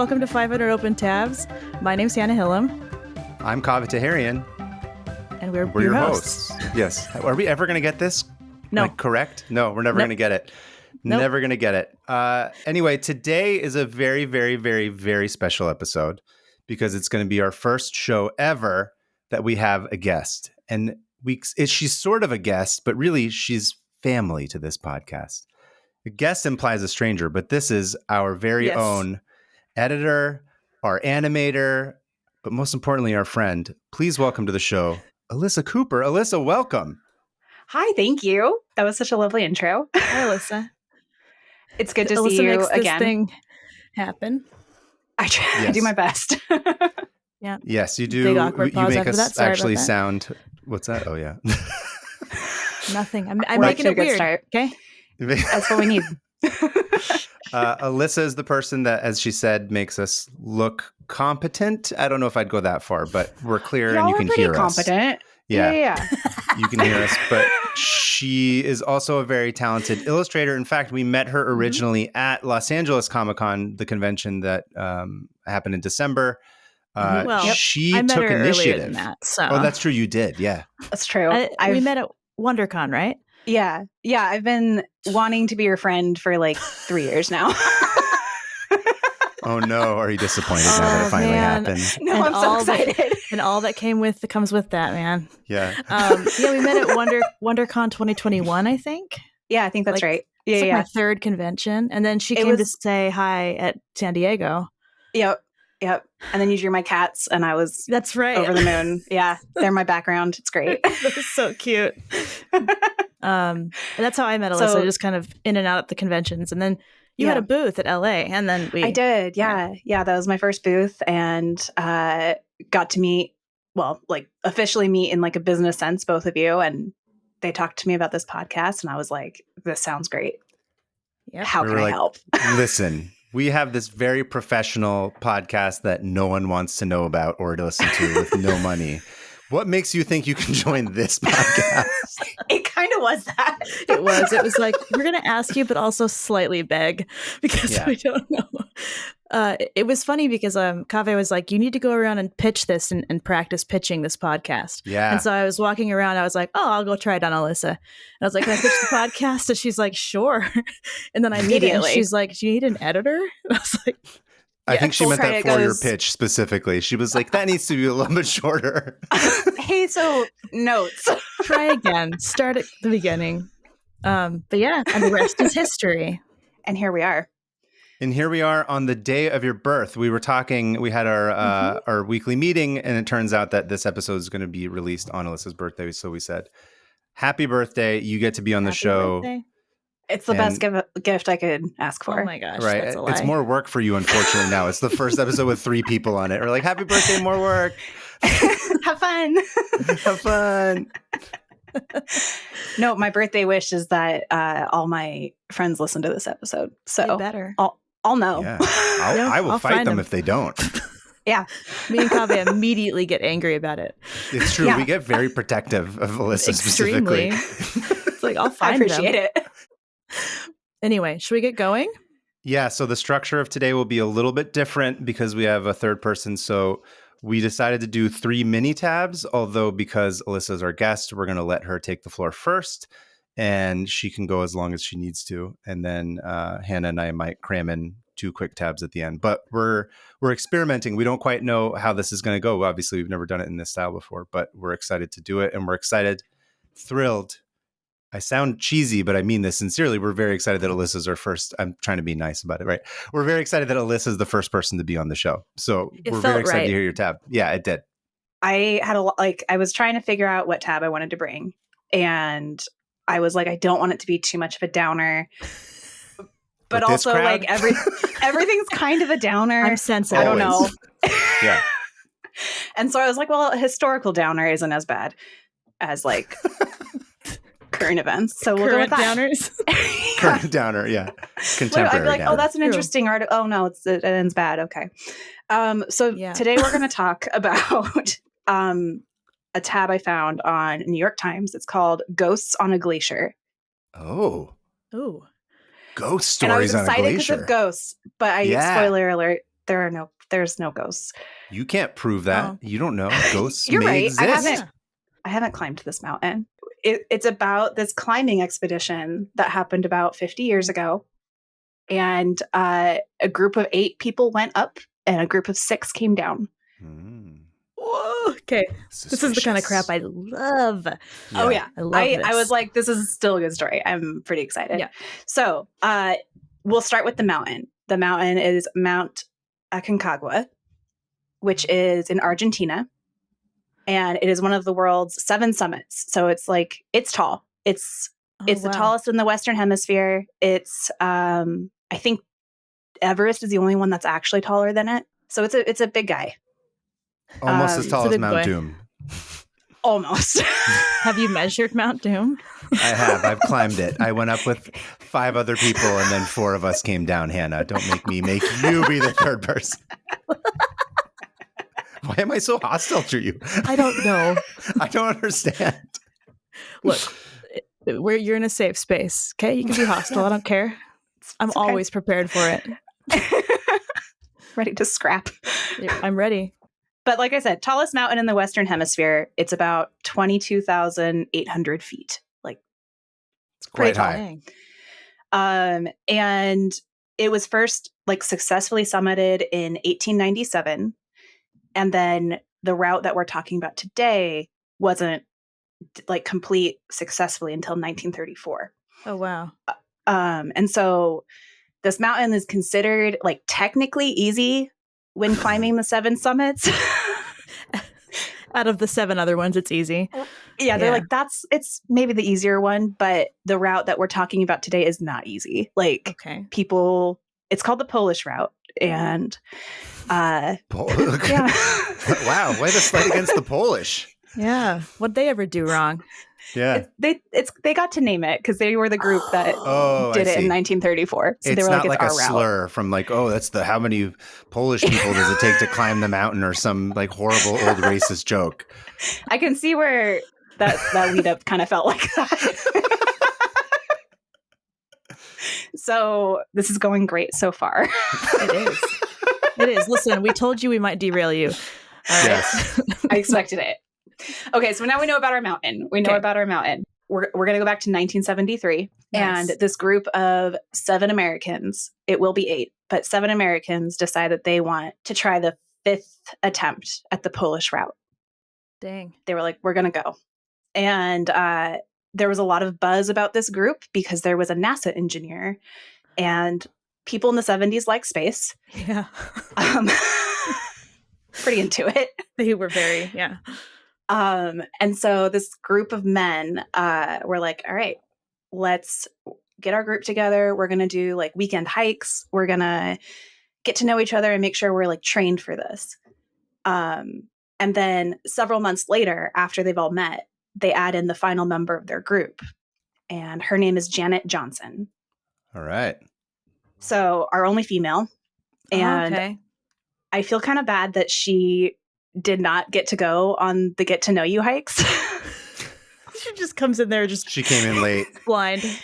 Welcome to 500 Open Tabs. My name's Hannah Hillam. I'm Kaveh Taherian. And we're your hosts. Yes. Are we ever going to get this? No. Correct? No, we're never going to get it. Nope. Never going to get it. Anyway, today is a very, very, very, very special episode because it's going to be our first show ever that we have a guest. And she's sort of a guest, but really she's family to this podcast. A guest implies a stranger, but this is our very own editor, our animator, but most importantly, our friend. Please welcome to the show, Alyssa Cooper. Alyssa, welcome. Hi, thank you. That was such a lovely intro. Hi, Alyssa. It's good to Alyssa see you makes again. This thing happen. I try. I do my best. Yeah. Yes, you do. Big awkward pause you make after us that. Sorry actually about that. sound. What's that? Oh yeah. Nothing. I'm We're making it off to a good weird. start. Okay. That's what we need. Alyssa is the person that, as she said, makes us look competent. I don't know if I'd go that far, but we're clear and you can hear us. Competent. Yeah. You can hear us, but she is also a very talented illustrator. In fact, we met her originally at Los Angeles Comic-Con, the convention that happened in December. She I met took her initiative. earlier than that. So. Oh, that's true. You did. Yeah. That's true. We met at WonderCon, right? Yeah. I've been wanting to be your friend for like 3 years now. Oh no, are you disappointed now that it finally happened? No, I'm so excited. And all that comes with that, man. Yeah. We met at WonderCon 2021, I think. Yeah, I think that's right. It's Yeah. my third convention. And then she came to say hi at San Diego. Yep. And then you drew my cats and I was That's right. over the moon. Yeah. They're my background. It's great. That was so cute. And that's how I met Alyssa, So- just kind of in and out at the conventions. And then you had a booth at LA, and then I did. Yeah. That was my first booth, and got to meet, officially meet in like a business sense, both of you. And they talked to me about this podcast, and I was like, this sounds great. Yep. How can I help? Listen, we have this very professional podcast that no one wants to know about or to listen to with no money. What makes you think you can join this podcast? It kind of was that. It was like, we're going to ask you, but also slightly beg because we don't know. It was funny because Kaveh was like, you need to go around and pitch this and practice pitching this podcast. Yeah. And so I was walking around. I was like, oh, I'll go try it on Alyssa. And I was like, can I pitch the podcast? And she's like, sure. And then I meet it, and she's like, do you need an editor? And I was like, I think she meant that for your pitch specifically. She was like, that needs to be a little bit shorter. Hey, so notes. Try again. Start at the beginning. But yeah, and the rest is history. And here we are. And here we are on the day of your birth. We were talking, we had our weekly meeting, and it turns out that this episode is going to be released on Alyssa's birthday. So we said, happy birthday. You get to be on the show. Birthday. It's the best gift I could ask for. Oh my gosh. Right. That's a lie. It's more work for you, unfortunately, now. It's the first episode with 3 people on it. We're like, happy birthday, more work. Have fun. Have fun. No, my birthday wish is that all my friends listen to this episode. So They better. I'll know. Yeah. I will I'll fight find them them. if they don't. Yeah. Me and Kaveh immediately get angry about it. It's true. Yeah. We get very protective of Alyssa Extremely. specifically. It's like, I'll I find appreciate them. it. Anyway, should we get going? Yeah, so the structure of today will be a little bit different because we have a third person. So we decided to do 3 mini tabs, although because Alyssa's our guest, we're going to let her take the floor first, and she can go as long as she needs to. And then Hannah and I might cram in 2 quick tabs at the end. But we're experimenting. We don't quite know how this is going to go. Obviously, we've never done it in this style before, but we're excited to do it. And we're excited, thrilled. I sound cheesy, but I mean this sincerely. We're very excited that Alyssa's our first. I'm trying to be nice about it, right? We're very excited that Alyssa's the first person to be on the show. So It we're felt very excited right. to hear your tab. Yeah, it did. I had I was trying to figure out what tab I wanted to bring. And I was like, I don't want it to be too much of a downer. But With this also crowd? like everything's kind of a downer. I'm sensitive. I don't know. Always. Yeah. And so I was like, well, a historical downer isn't as bad as like current events. So we'll go with Current that. downers. Current downer. Yeah. Like, Contemporary I'd be like, downer. oh, that's an True. interesting article. Oh no, it ends bad. Okay. So Yeah. today we're going to talk about a tab I found on New York Times. It's called Ghosts on a Glacier. Oh. Ooh. Ghost And I was stories on a excited because glacier. of ghosts, but Yeah. spoiler alert, there's no ghosts. You can't prove that. You don't know. Ghosts You're may right. exist. I haven't climbed this mountain. It's about this climbing expedition that happened about 50 years ago. And a group of 8 people went up and a group of 6 came down. Whoa. Okay. This is the kind of crap I love. Yeah. Oh, yeah. I love this. I was like, this is still a good story. I'm pretty excited. Yeah. So we'll start with the mountain. The mountain is Mount Aconcagua, which is in Argentina. And it is one of the world's 7 summits. So it's tall. It's the tallest in the Western Hemisphere. It's, I think Everest is the only one that's actually taller than it. So it's a big guy. Almost as tall as Mount Doom. Almost. Have you measured Mount Doom? I have. I've climbed it. I went up with 5 other people and then 4 of us came down, Hannah. Don't make me make you be the third person. Why am I so hostile to you? I don't know. I don't understand. Look, you're in a safe space, okay? You can be hostile. I don't care. I'm always prepared for it. Ready to scrap. I'm ready. But like I said, tallest mountain in the Western Hemisphere. It's about 22,800 feet. Like, it's quite high. And it was first successfully summited in 1897. And then the route that we're talking about today wasn't complete successfully until 1934. Oh, wow. And so this mountain is considered technically easy when climbing the 7 summits. Out of the 7 other ones, it's easy. Yeah, they're it's maybe the easier one, but the route that we're talking about today is not easy. People, it's called the Polish route. And yeah. Wow, way to fight against the Polish. Yeah. What'd they ever do wrong? Yeah. They got to name it because they were the group that did it in 1934. So it's they were not like, a it's our slur route. from that's the how many Polish people does it take to climb the mountain or some horrible old racist joke. I can see where that lead up kind of felt like that. So this is going great so far. It is. Listen, we told you we might derail you. Yes. I expected it. Okay, so now we know about our mountain. We're going to go back to 1973. Nice. And this group of 7 Americans, it will be 8, but 7 Americans decide that they want to try the 5th attempt at the Polish route. Dang. They were like, we're going to go. And there was a lot of buzz about this group because there was a NASA engineer and people in the 70s like space. Yeah. Pretty into it. They were very, yeah. And so this group of men were like, all right, let's get our group together. We're going to do weekend hikes. We're going to get to know each other and make sure we're trained for this. And then several months later, after they've all met, they add in the final member of their group. And her name is Janet Johnson. All right. So our only female. And I feel kind of bad that she did not get to go on the get to know you hikes. She just comes in there she came in late. Blind. She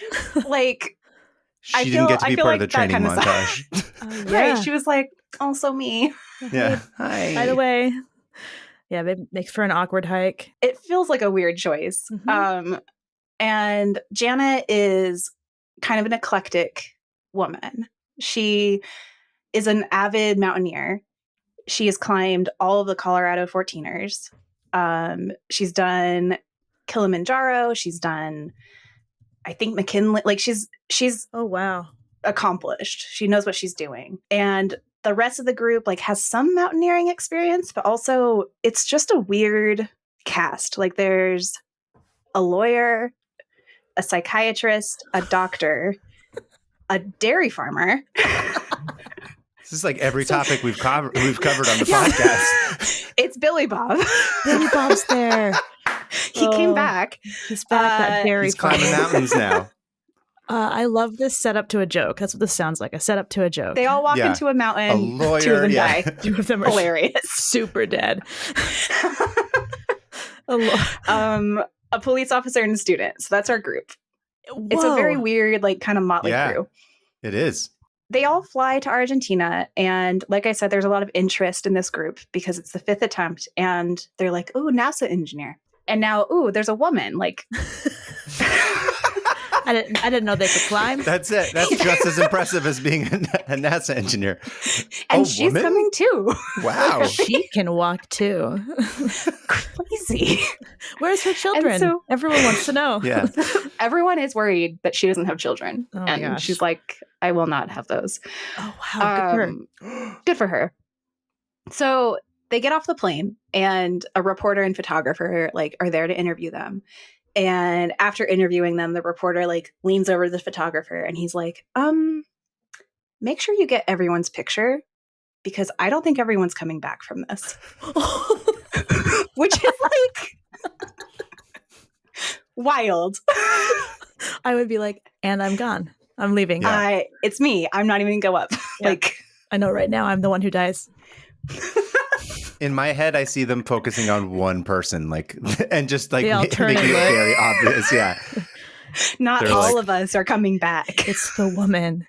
didn't get to be part of the training montage. Right. She was like, also me. Yeah. Hi. By the way. Yeah, it makes for an awkward hike. It feels like a weird choice. Mm-hmm. And Janet is kind of an eclectic woman. She is an avid mountaineer. She has climbed all of the Colorado 14ers. She's done Kilimanjaro. She's done, I think, McKinley. She's oh wow, accomplished. She knows what she's doing. And the rest of the group has some mountaineering experience, but also it's just a weird cast. There's a lawyer, a psychiatrist, a doctor, a dairy farmer. This is every topic we've covered on the podcast. It's Billy Bob. Billy Bob's there. He came back. He's back. That dairy he's climbing mountains now. I love this setup to a joke. That's what this sounds like. A setup to a joke. They all walk into a mountain. A lawyer, 2 of them die. 2 of them are hilarious. Super dead. A police officer and a student. So that's our group. Whoa. It's a very weird, kind of motley crew. It is. they all fly to Argentina. And like I said, there's a lot of interest in this group because it's the 5th attempt. And they're like, oh, NASA engineer. And now, ooh, there's a woman. Like, I didn't know they could climb. That's it. That's just as impressive as being a NASA engineer. And she's woman? coming too. Wow. She can walk too. Crazy. Where's her children? And so, everyone wants to know. Yeah. Everyone is worried that she doesn't have children. Oh my and gosh. she's like, I will not have those. Oh, wow. Good for her. Good for her. So they get off the plane and a reporter and photographer like are there to interview them. And after interviewing them, the reporter like leans over to the photographer and he's like, make sure you get everyone's picture because I don't think everyone's coming back from this. Which is like wild. I would be like, and I'm gone. I'm leaving. Yeah. It's me. I'm not even go up. Yeah. Like, I know right now I'm the one who dies. In my head, I see them focusing on one person, like, and just like They all turn making it and look. very obvious. Yeah. not They're all like- of us are coming back. It's the woman.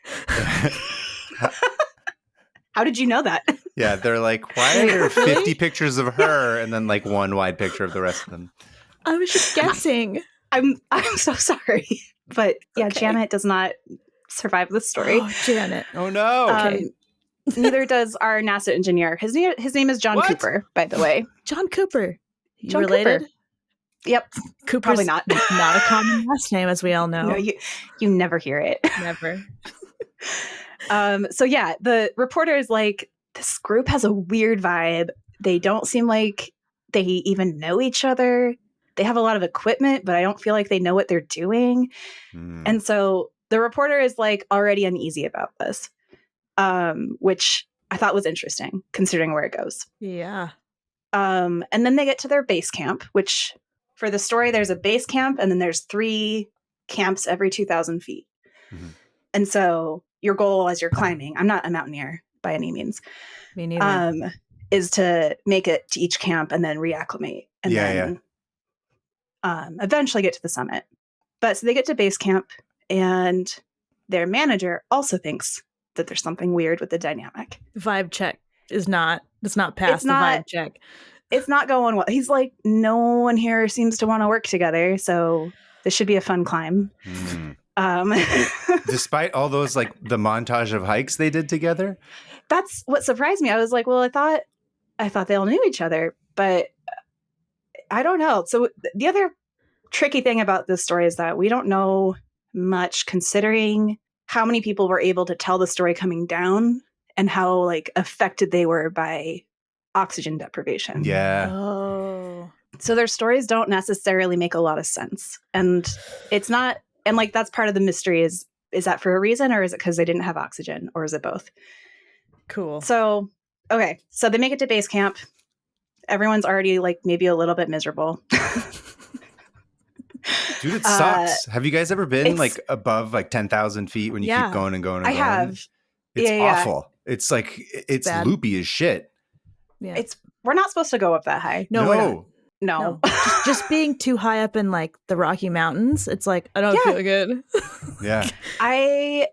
How did you know that? Yeah. They're like, why are there 50 pictures of her and then like one wide picture of the rest of them? I was just guessing. I'm so sorry. But yeah, Okay. Janet does not survive this story. Oh, Janet. Oh, no. Okay. Neither does our NASA engineer. His name is John What? Cooper, by the way. John Cooper. You John related? Cooper. Yep. Cooper's Probably not. Not a common last name, as we all know. No, you never hear it. Never. So yeah, the reporter is like, this group has a weird vibe. They don't seem like they even know each other. They have a lot of equipment, but I don't feel like they know what they're doing. Hmm. And so the reporter is like already uneasy about this, which I thought was interesting considering where it goes. Yeah. And then they get to their base camp, which for the story, there's a base camp and then there's 3 camps every 2,000 feet. Mhm. And so your goal as you're climbing, I'm not a mountaineer by any means, Me neither. is to make it to each camp and then reacclimate and then eventually get to the summit. But so they get to base camp and their manager also thinks that there's something weird with the dynamic. Vibe check is not. It's not past It's the not- vibe check. It's not going well. He's like, no one here seems to want to work together, so this should be a fun climb. Hmm. Despite all those like the montage of hikes they did together. That's what surprised me. I was like, well, I thought they all knew each other, but I don't know. So the other tricky thing about this story is that we don't know much considering how many people were able to tell the story coming down and how like affected they were by oxygen deprivation. Yeah. Oh. So their stories don't necessarily make a lot of sense. And it's not, and like that's part of the mystery is that for a reason or is it because they didn't have oxygen or is it both? Cool. So, okay. So they make it to base camp. Everyone's already like maybe a little bit miserable. Dude, it sucks. Have you guys ever been it's- like above like 10,000 feet when you Yeah. keep going and going and I going? have. It's Yeah. awful. It's like, it's bad. loopy as shit. Yeah. We're not supposed to go up that high. No, we're not. No. No. just being too high up in like the Rocky Mountains, it's like I don't Yeah. feel good. Yeah. I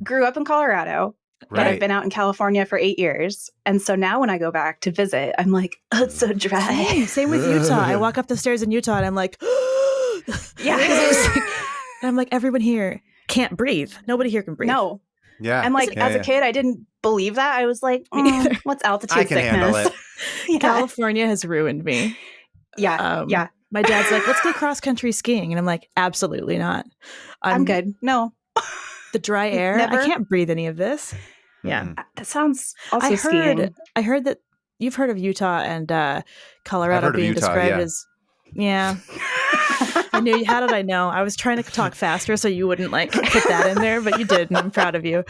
grew up in Colorado, but I've Right. been out in California for 8 years. And so now when I go back to visit, I'm like, oh, it's so dry. Same with Utah. I walk up the stairs in Utah and I'm like, Yeah. and I'm like, everyone here can't breathe. Nobody here can breathe. No. Yeah. And like Yeah, as a yeah. kid, I didn't believe that. I was like, Me neither. what's altitude I can sickness? handle it. Yeah. California has ruined me. Yeah. Yeah. My dad's like, let's go cross country skiing. And I'm like, absolutely not. I'm good. No. The dry air. Never. I can't breathe any of this. Yeah. Mhm. That sounds also I skiing. heard that you've heard of Utah and Colorado I've heard of being Utah, described yeah. as, yeah. I knew. How did I know? I was trying to talk faster so you wouldn't like put that in there, but you did, and I'm proud of you.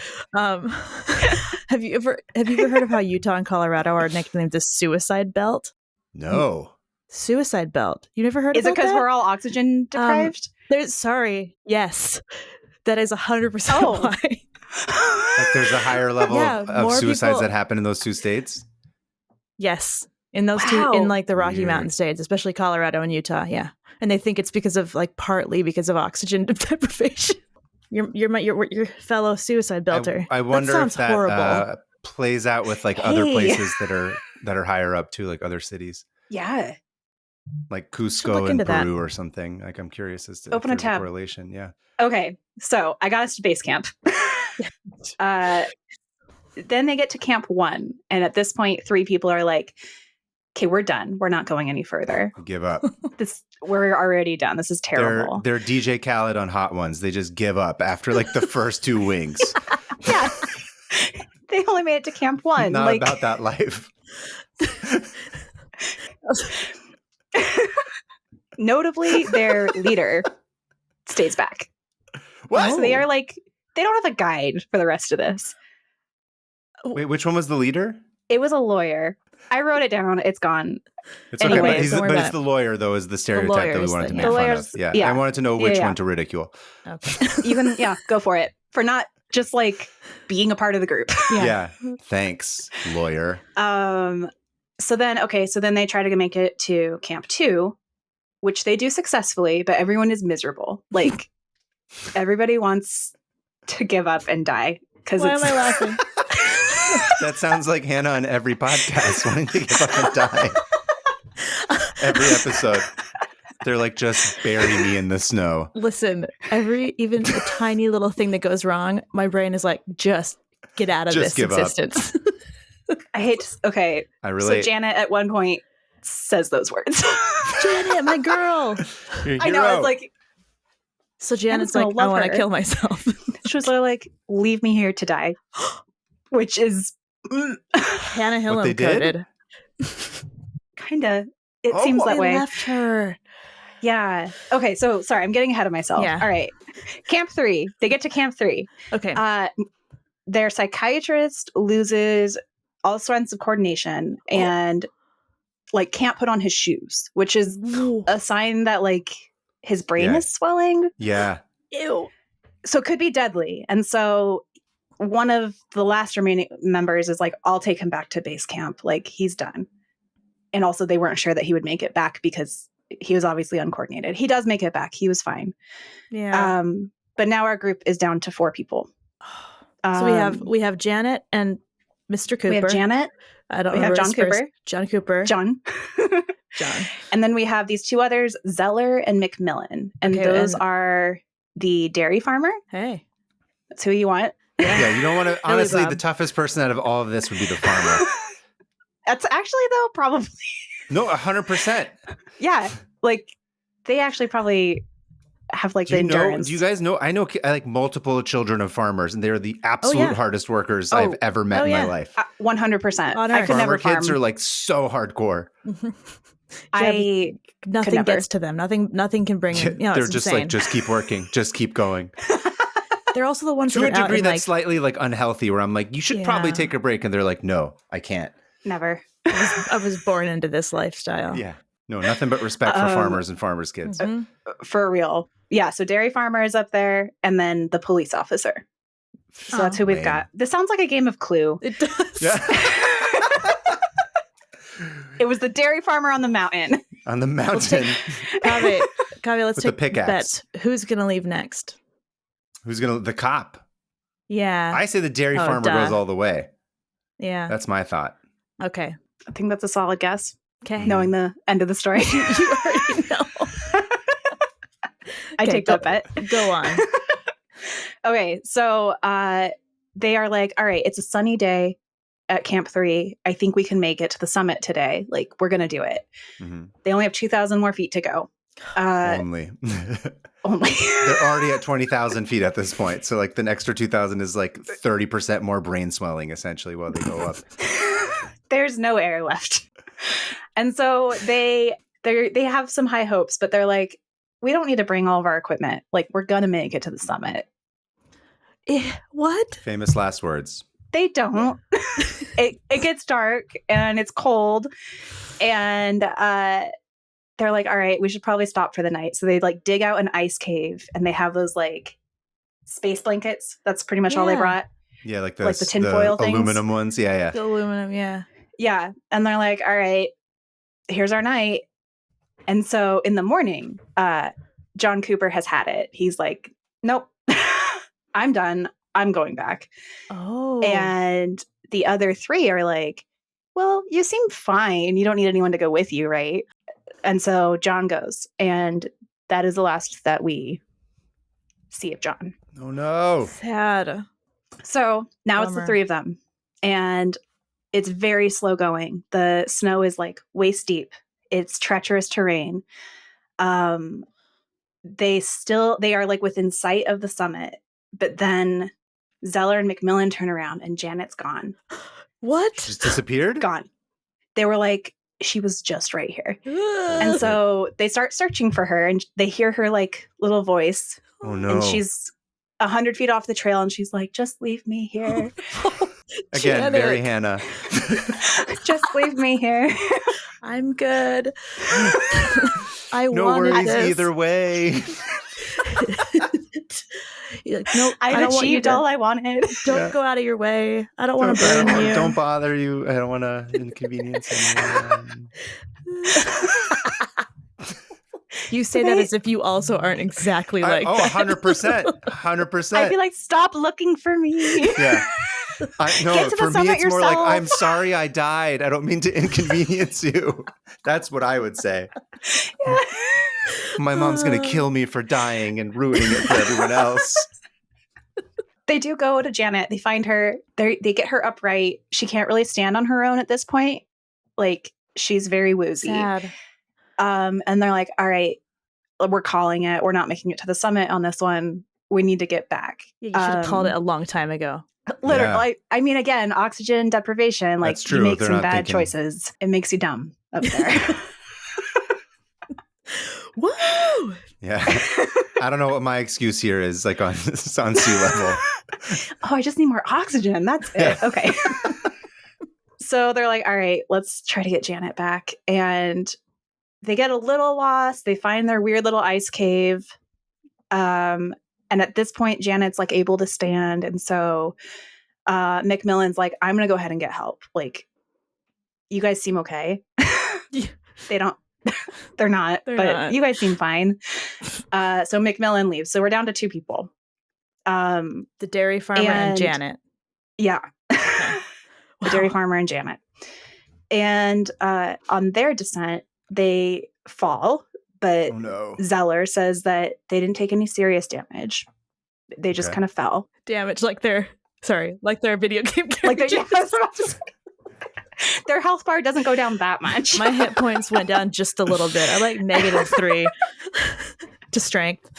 Have you ever heard of how Utah and Colorado are nicknamed the suicide belt? No. Suicide belt. You never heard Is of it because we're all oxygen deprived? Yes, that is 100% Oh. why. Like there's a higher level Yeah, of more suicides people- that happen in those two states. Yes, in those Wow. two, in like the Rocky Weird. Mountain states, especially Colorado and Utah. Yeah, and they think it's because of like partly because of oxygen deprivation. your fellow suicide builder. I wonder that if that horrible. Plays out with like other places that are higher up too, like other cities. Yeah. Like Cusco in Peru or something. Like I'm curious as to open a tab. Correlation. Yeah. Okay, so I got us to base camp. Then they get to camp 1, and at this point, 3 people are like, "Okay, we're done. We're not going any further. Give up. We're already done. This is terrible." They're DJ Khaled on Hot Ones. They just give up after like the first 2 wings. Yeah, they only made it to camp 1. Not about that life. Notably, their leader stays back. What? So they are like, they don't have a guide for the rest of this. Wait, which one was the leader? It was a lawyer. I wrote it down. It's gone. It's okay, Anyways, but it's the lawyer, though, is the stereotype that we wanted to make fun of. Yeah. I wanted to know which one to ridicule. Okay. You can, go for it. For not just like being a part of the group. Yeah. Thanks, lawyer. So then they try to make it to camp 2, which they do successfully, but everyone is miserable. Like, everybody wants to give up and die. Why am I laughing? That sounds like Hannah on every podcast wanting to give up and die. Every episode. They're like, just bury me in the snow. Listen, even a tiny little thing that goes wrong, my brain is like, just get out of this existence. I hate to, okay. I relate. So Janet at one point says those words. Janet, my girl. I know. It's like. So Janet's like, I want to kill myself. She was like, leave me here to die. Which is Hannah Hillam coded. Kinda. It seems that way. Left her. Yeah. Okay, so sorry, I'm getting ahead of myself. Yeah. All right. Camp 3. They get to camp 3. Okay. Their psychiatrist loses all sense of coordination and like can't put on his shoes, which is a sign that like his brain is swelling. Yeah. Ew. So it could be deadly. And so one of the last remaining members is like, I'll take him back to base camp. Like, he's done. And also they weren't sure that he would make it back because he was obviously uncoordinated. He does make it back. He was fine. Yeah. But now our group is down to 4 people. So we have Janet and Mr. Cooper. We have Janet. I don't we remember have John Cooper. John Cooper. John. And then we have these 2 others, Zeller and McMillan. And those are the dairy farmer. Hey. That's who you want. Yeah, you don't want to. Honestly, the toughest person out of all of this would be the farmer. That's actually, though, probably. No, 100%. Yeah. Like, they actually probably have like the endurance. Do you guys know? I know like multiple children of farmers, and they're the absolute hardest workers I've ever met in my life. 100%. I could never farm. Kids are like so hardcore. Nothing gets to them. Nothing can bring them. They're just insane. Like, just keep working, just keep going. They're also the ones to that a are degree out that's slightly like unhealthy. Where I'm like, you should probably take a break, and they're like, no, I can't. Never. I was born into this lifestyle. Yeah. No, nothing but respect for farmers and farmers' kids. For real. Yeah. So dairy farmer is up there, and then the police officer. So that's who we've got. This sounds like a game of Clue. It does. Yeah. It was the dairy farmer on the mountain. On the mountain. Kaveh, let's take a bet. Who's going to leave next? The cop? Yeah. I say the dairy farmer goes all the way. Yeah. That's my thought. Okay. I think that's a solid guess. Okay. Knowing the end of the story. You already know. I take that bet. Go on. Okay. So they are like, all right, it's a sunny day at Camp 3. I think we can make it to the summit today. Like, we're going to do it. Mm-hmm. They only have 2,000 more feet to go. Only. They're already at 20,000 feet at this point. So like the extra 2,000 is like 30% more brain swelling essentially while they go up. There's no air left. And so they have some high hopes, but they're like, we don't need to bring all of our equipment. Like, we're going to make it to the summit. What? Famous last words. They don't. It gets dark and it's cold. And they're like, all right, we should probably stop for the night. So they like dig out an ice cave and they have those like space blankets. That's pretty much all they brought. Yeah, like the tinfoil things. Aluminum ones. Yeah. The aluminum, yeah. Yeah. And they're like, all right, here's our night. And so in the morning, John Cooper has had it. He's like, nope, I'm done. I'm going back. Oh. And the other 3 are like, well, you seem fine. You don't need anyone to go with you, right? And so John goes. And that is the last that we see of John. Oh, no. Sad. So now it's the Bummer. 3 of them. And it's very slow going. The snow is like waist deep. It's treacherous terrain. They are like within sight of the summit, but then Zeller and McMillan turn around and Janet's gone. What? Just disappeared? Gone. They were like, she was just right here. And so they start searching for her and they hear her like little voice. Oh, no. And she's 100 feet off the trail and she's like, just leave me here. Again, Janet. very Hannah. Just leave me here. I'm good. I No wanted worries this. either way. You're like, nope, I I've don't want you achieved to, all I wanted. don't go out of your way. I don't want to burn you. Don't bother you. I don't want to inconvenience anyone. You say that as if you also aren't exactly like Oh, that. 100%. 100%. I'd be like, stop looking for me. Yeah. Get No, to the for me, summit it's more like, yourself. I'm sorry I died. I don't mean to inconvenience you. That's what I would say. Yeah. My mom's going to kill me for dying and ruining it for everyone else. They do go to Janet. They find her. They get her upright. She can't really stand on her own at this point. Like, she's very woozy. Sad. And they're like, all right, we're calling it. We're not making it to the summit on this one. We need to get back. Yeah, you should have called it a long time ago. Literally. I mean, again, oxygen deprivation. Like, That's true. you make They're some not bad thinking. choices. It makes you dumb up there. Woo! Yeah. I don't know what my excuse here is, like on sea level. Oh, I just need more oxygen. That's it. Yeah. Okay. So they're like, all right, let's try to get Janet back. And they get a little lost. They find their weird little ice cave. And at this point, Janet's like able to stand. And so McMillan's like, I'm going to go ahead and get help. Like, you guys seem okay. They don't. They're not, but you guys seem fine. So McMillan leaves. So we're down to 2 people. The dairy farmer and Janet. Yeah. Okay. The dairy farmer and Janet. And on their descent, they fall, but Oh, no. Zeller says that they didn't take any serious damage. They just kind of fell. Damage, like their video game characters. Like their health bar doesn't go down that much. My hit points went down just a little bit. I like -3 to strength.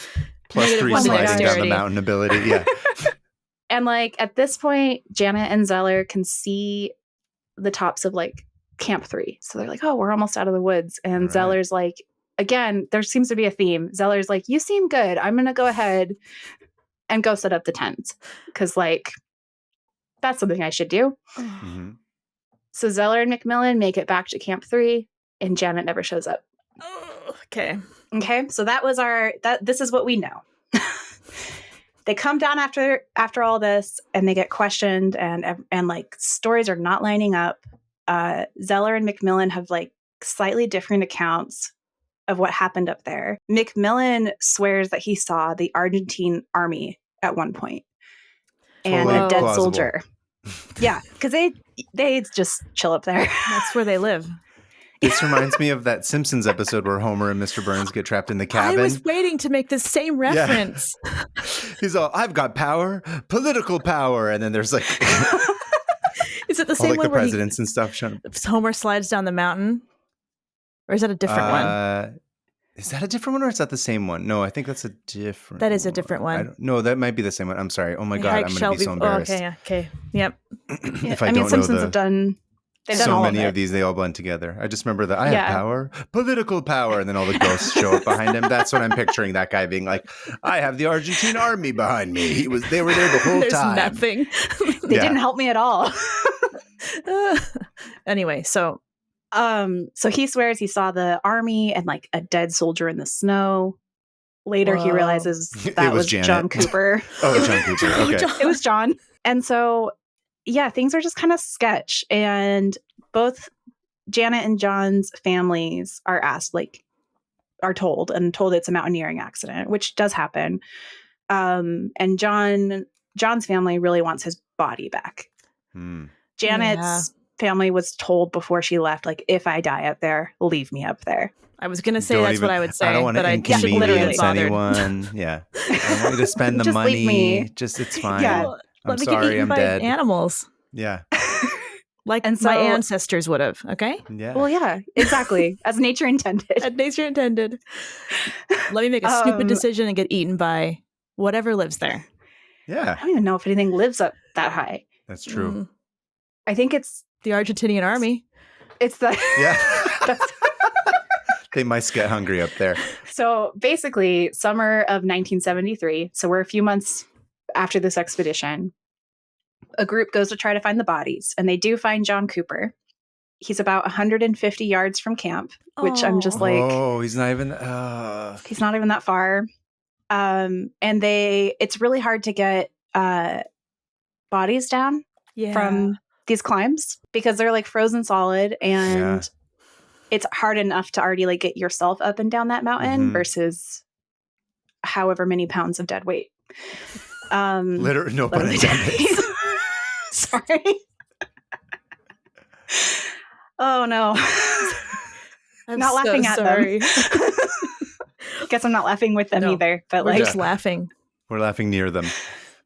+3 -1 sliding down the dexterity. mountain ability. Yeah. And like at this point, Janet and Zeller can see the tops of like Camp 3. So they're like, oh, we're almost out of the woods. And Right. Zeller's like, again, there seems to be a theme. Zeller's like, you seem good. I'm going to go ahead and go set up the tent. Because like, that's something I should do. Mm-hmm. So Zeller and McMillan make it back to Camp 3 and Janet never shows up. Okay. Okay. So that was this is what we know. They come down after all this and they get questioned and like stories are not lining up. Zeller and McMillan have like slightly different accounts of what happened up there. McMillan swears that he saw the Argentine army at one point and Totally a dead plausible. soldier. Yeah, because they just chill up there. That's where they live. This reminds me of that Simpsons episode where Homer and Mr. Burns get trapped in the cabin. I was waiting to make the same reference. He's all, I've got power, political power. And then there's like Is it the all same like the one where presidents and stuff. Homer slides down the mountain? Or is that a different one? Is that a different one or is that the same one? No, I think that's a different That is a different one. No, that might be the same one. I'm sorry. Oh my God, I'm going to be so embarrassed. okay, yeah, okay. Yep. If I mean, don't Simpsons know have done they've done so all many of of these, they all blend together. I just remember that I Yeah. have power, political power, and then all the ghosts show up behind him. That's what I'm picturing. That guy being like, I have the Argentine army behind me. They were there the whole There's time. nothing. They didn't help me at all. Anyway, so he swears he saw the army and like a dead soldier in the snow. Later he Whoa. realizes It that was was Janet. John Cooper. Oh, John Cooper. Okay. It was John. And so yeah, things are just kind of sketch. And both Janet and John's families are told it's a mountaineering accident, which does happen. And John's family really wants his body back. Janet's family was told before she left, like, if I die up there, leave me up there. I was going to say that's what I would say. I don't want to inconvenience anyone. Yeah. I don't want you to spend the Just money. leave me. Just, it's fine. Yeah. I'm sorry, I'm dead. Animals. Yeah. Like my ancestors would have. Okay. Yeah. Well, yeah, exactly. As nature intended. As nature intended. Let me make a stupid decision and get eaten by whatever lives there. Yeah. I don't even know if anything lives up that high. That's true. I think it's the Argentinian army. It's the They might get hungry up there. So basically, summer of 1973. So we're a few months after this expedition. A group goes to try to find the bodies, and they do find John Cooper. He's about 150 yards from camp, which I'm just like, oh, he's not even that far. And it's really hard to get bodies down from these climbs because they're like frozen solid, and it's hard enough to already like get yourself up and down that mountain versus however many pounds of dead weight. Literally, no pun intended. Sorry. Oh no. I'm not laughing at them. Guess I'm not laughing with them either. But we're just laughing. We're laughing near them.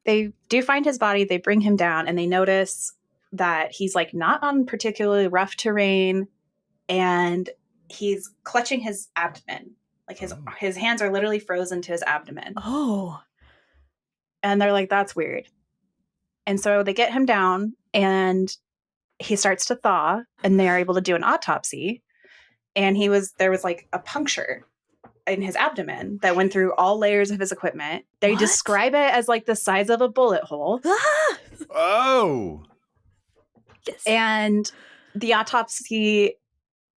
They do find his body. They bring him down, and they notice that he's like not on particularly rough terrain, and he's clutching his abdomen. Like his hands are literally frozen to his abdomen. Oh. And they're like, that's weird. And so they get him down, and he starts to thaw, and they're able to do an autopsy. And there was like a puncture in his abdomen that went through all layers of his equipment. They describe it as like the size of a bullet hole. Oh. Yes. And the autopsy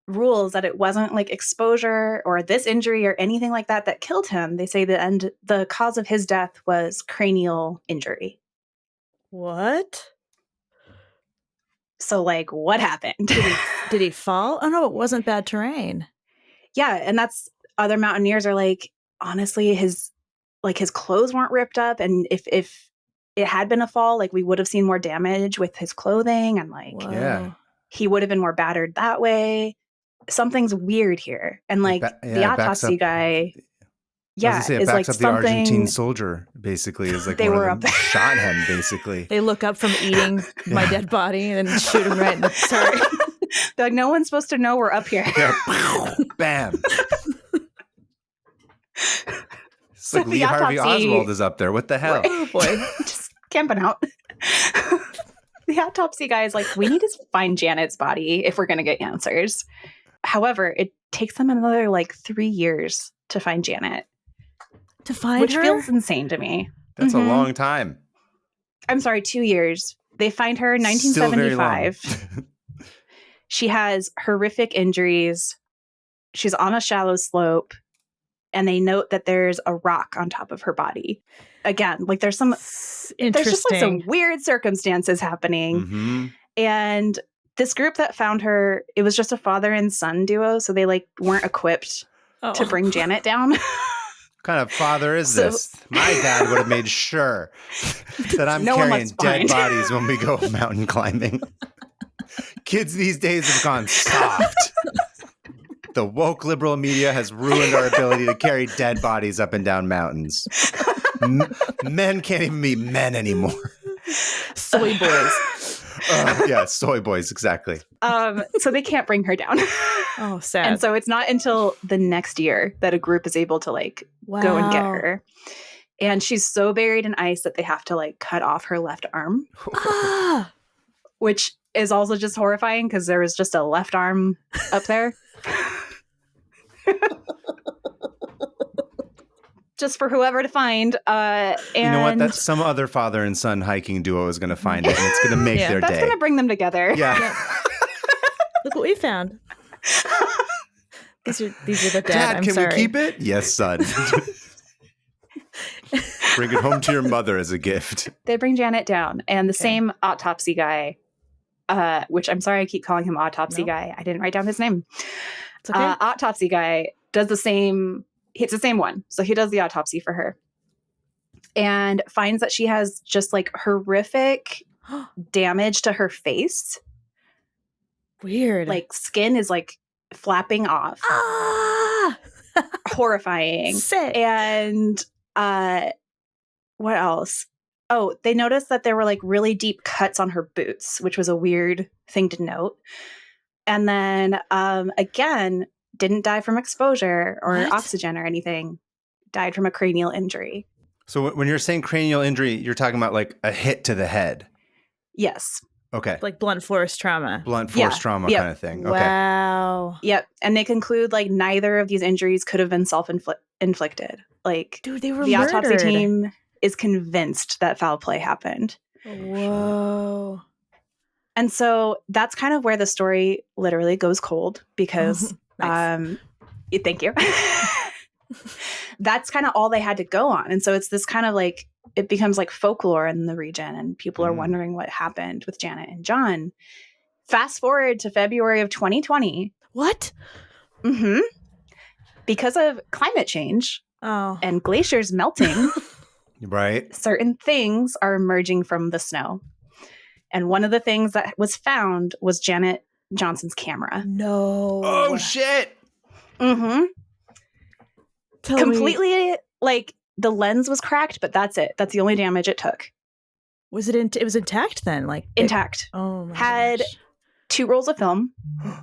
rules that it wasn't like exposure or this injury or anything like that killed him. They say the cause of his death was cranial injury. What? So like, what happened? Did he fall? Oh no, it wasn't bad terrain. Yeah, and that's other mountaineers are like, honestly, his clothes weren't ripped up, and if it had been a fall, like we would have seen more damage with his clothing, and like he would have been more battered that way. Something's weird here, and like the autopsy guy. Yeah, it backs up the Argentine soldier. Basically, is like they were up there. Shot him. Basically, they look up from eating my dead body and shoot him right in the sorry. They're like, no one's supposed to know we're up here. Yeah. Bam. It's like Lee Harvey Oswald is up there. What the hell? Oh boy, just camping out. The autopsy guy is like, we need to find Janet's body if we're going to get answers. However, it takes them another like 3 years to find Janet. To find which her? Feels insane to me. That's a long time. I'm sorry, 2 years. They find her in 1975. She has horrific injuries. She's on a shallow slope. And they note that there's a rock on top of her body. Again, like there's just like some weird circumstances happening. Mm-hmm. And this group that found her, it was just a father and son duo. So they like weren't equipped to bring Janet down. What kind of father is this? My dad would have made sure that I'm carrying dead bodies when we go mountain climbing. Kids these days have gone soft. The woke liberal media has ruined our ability to carry dead bodies up and down mountains. Men can't even be men anymore. Soy boys. Yeah, soy boys, exactly. So they can't bring her down. Oh, sad. And so it's not until the next year that a group is able to like go and get her. And she's so buried in ice that they have to like cut off her left arm. Which is also just horrifying because there was just a left arm up there. Just for whoever to find. And you know what? That's some other father and son hiking duo is going to find it, and it's going to make their day. That's going to bring them together. Yeah. Look what we found. These are the dead. Dad, I'm can sorry. we keep it? Yes, son. Bring it home to your mother as a gift. They bring Janet down, and the same autopsy guy, which I'm sorry I keep calling him autopsy guy. I didn't write down his name. It's okay. Autopsy guy does the same. It's the same one. So he does the autopsy for her. and finds that she has just like horrific damage to her face. Weird. Like skin is like flapping off. Ah! Horrifying. Sick. And what else? Oh, they noticed that there were like really deep cuts on her boots, which was a weird thing to note. And then again, didn't die from exposure or oxygen or anything. Died from a cranial injury. So when you're saying cranial injury, you're talking about like a hit to the head. Yes. Okay. Like blunt force trauma. Blunt force trauma kind of thing. Okay. Wow. Yep. And they conclude like neither of these injuries could have been self-inflicted. Like, dude, they were the murdered. autopsy team is convinced that foul play happened. Whoa. And so that's kind of where the story literally goes cold because, nice. Thank you. That's kind of all they had to go on. And so it's this kind of like, it becomes like folklore in the region and people are wondering what happened with Janet and John. Fast forward to February of 2020. What? Mm-hmm. Because of climate change and glaciers melting, right? Certain things are emerging from the snow. And one of the things that was found was Janet Johnson's camera. No. Oh, shit. Mm-hmm. Completely, me. like, the lens was cracked, but that's it. That's the only damage it took. Was it? It was intact then? Like intact. Oh my Had gosh. 2 rolls of film. And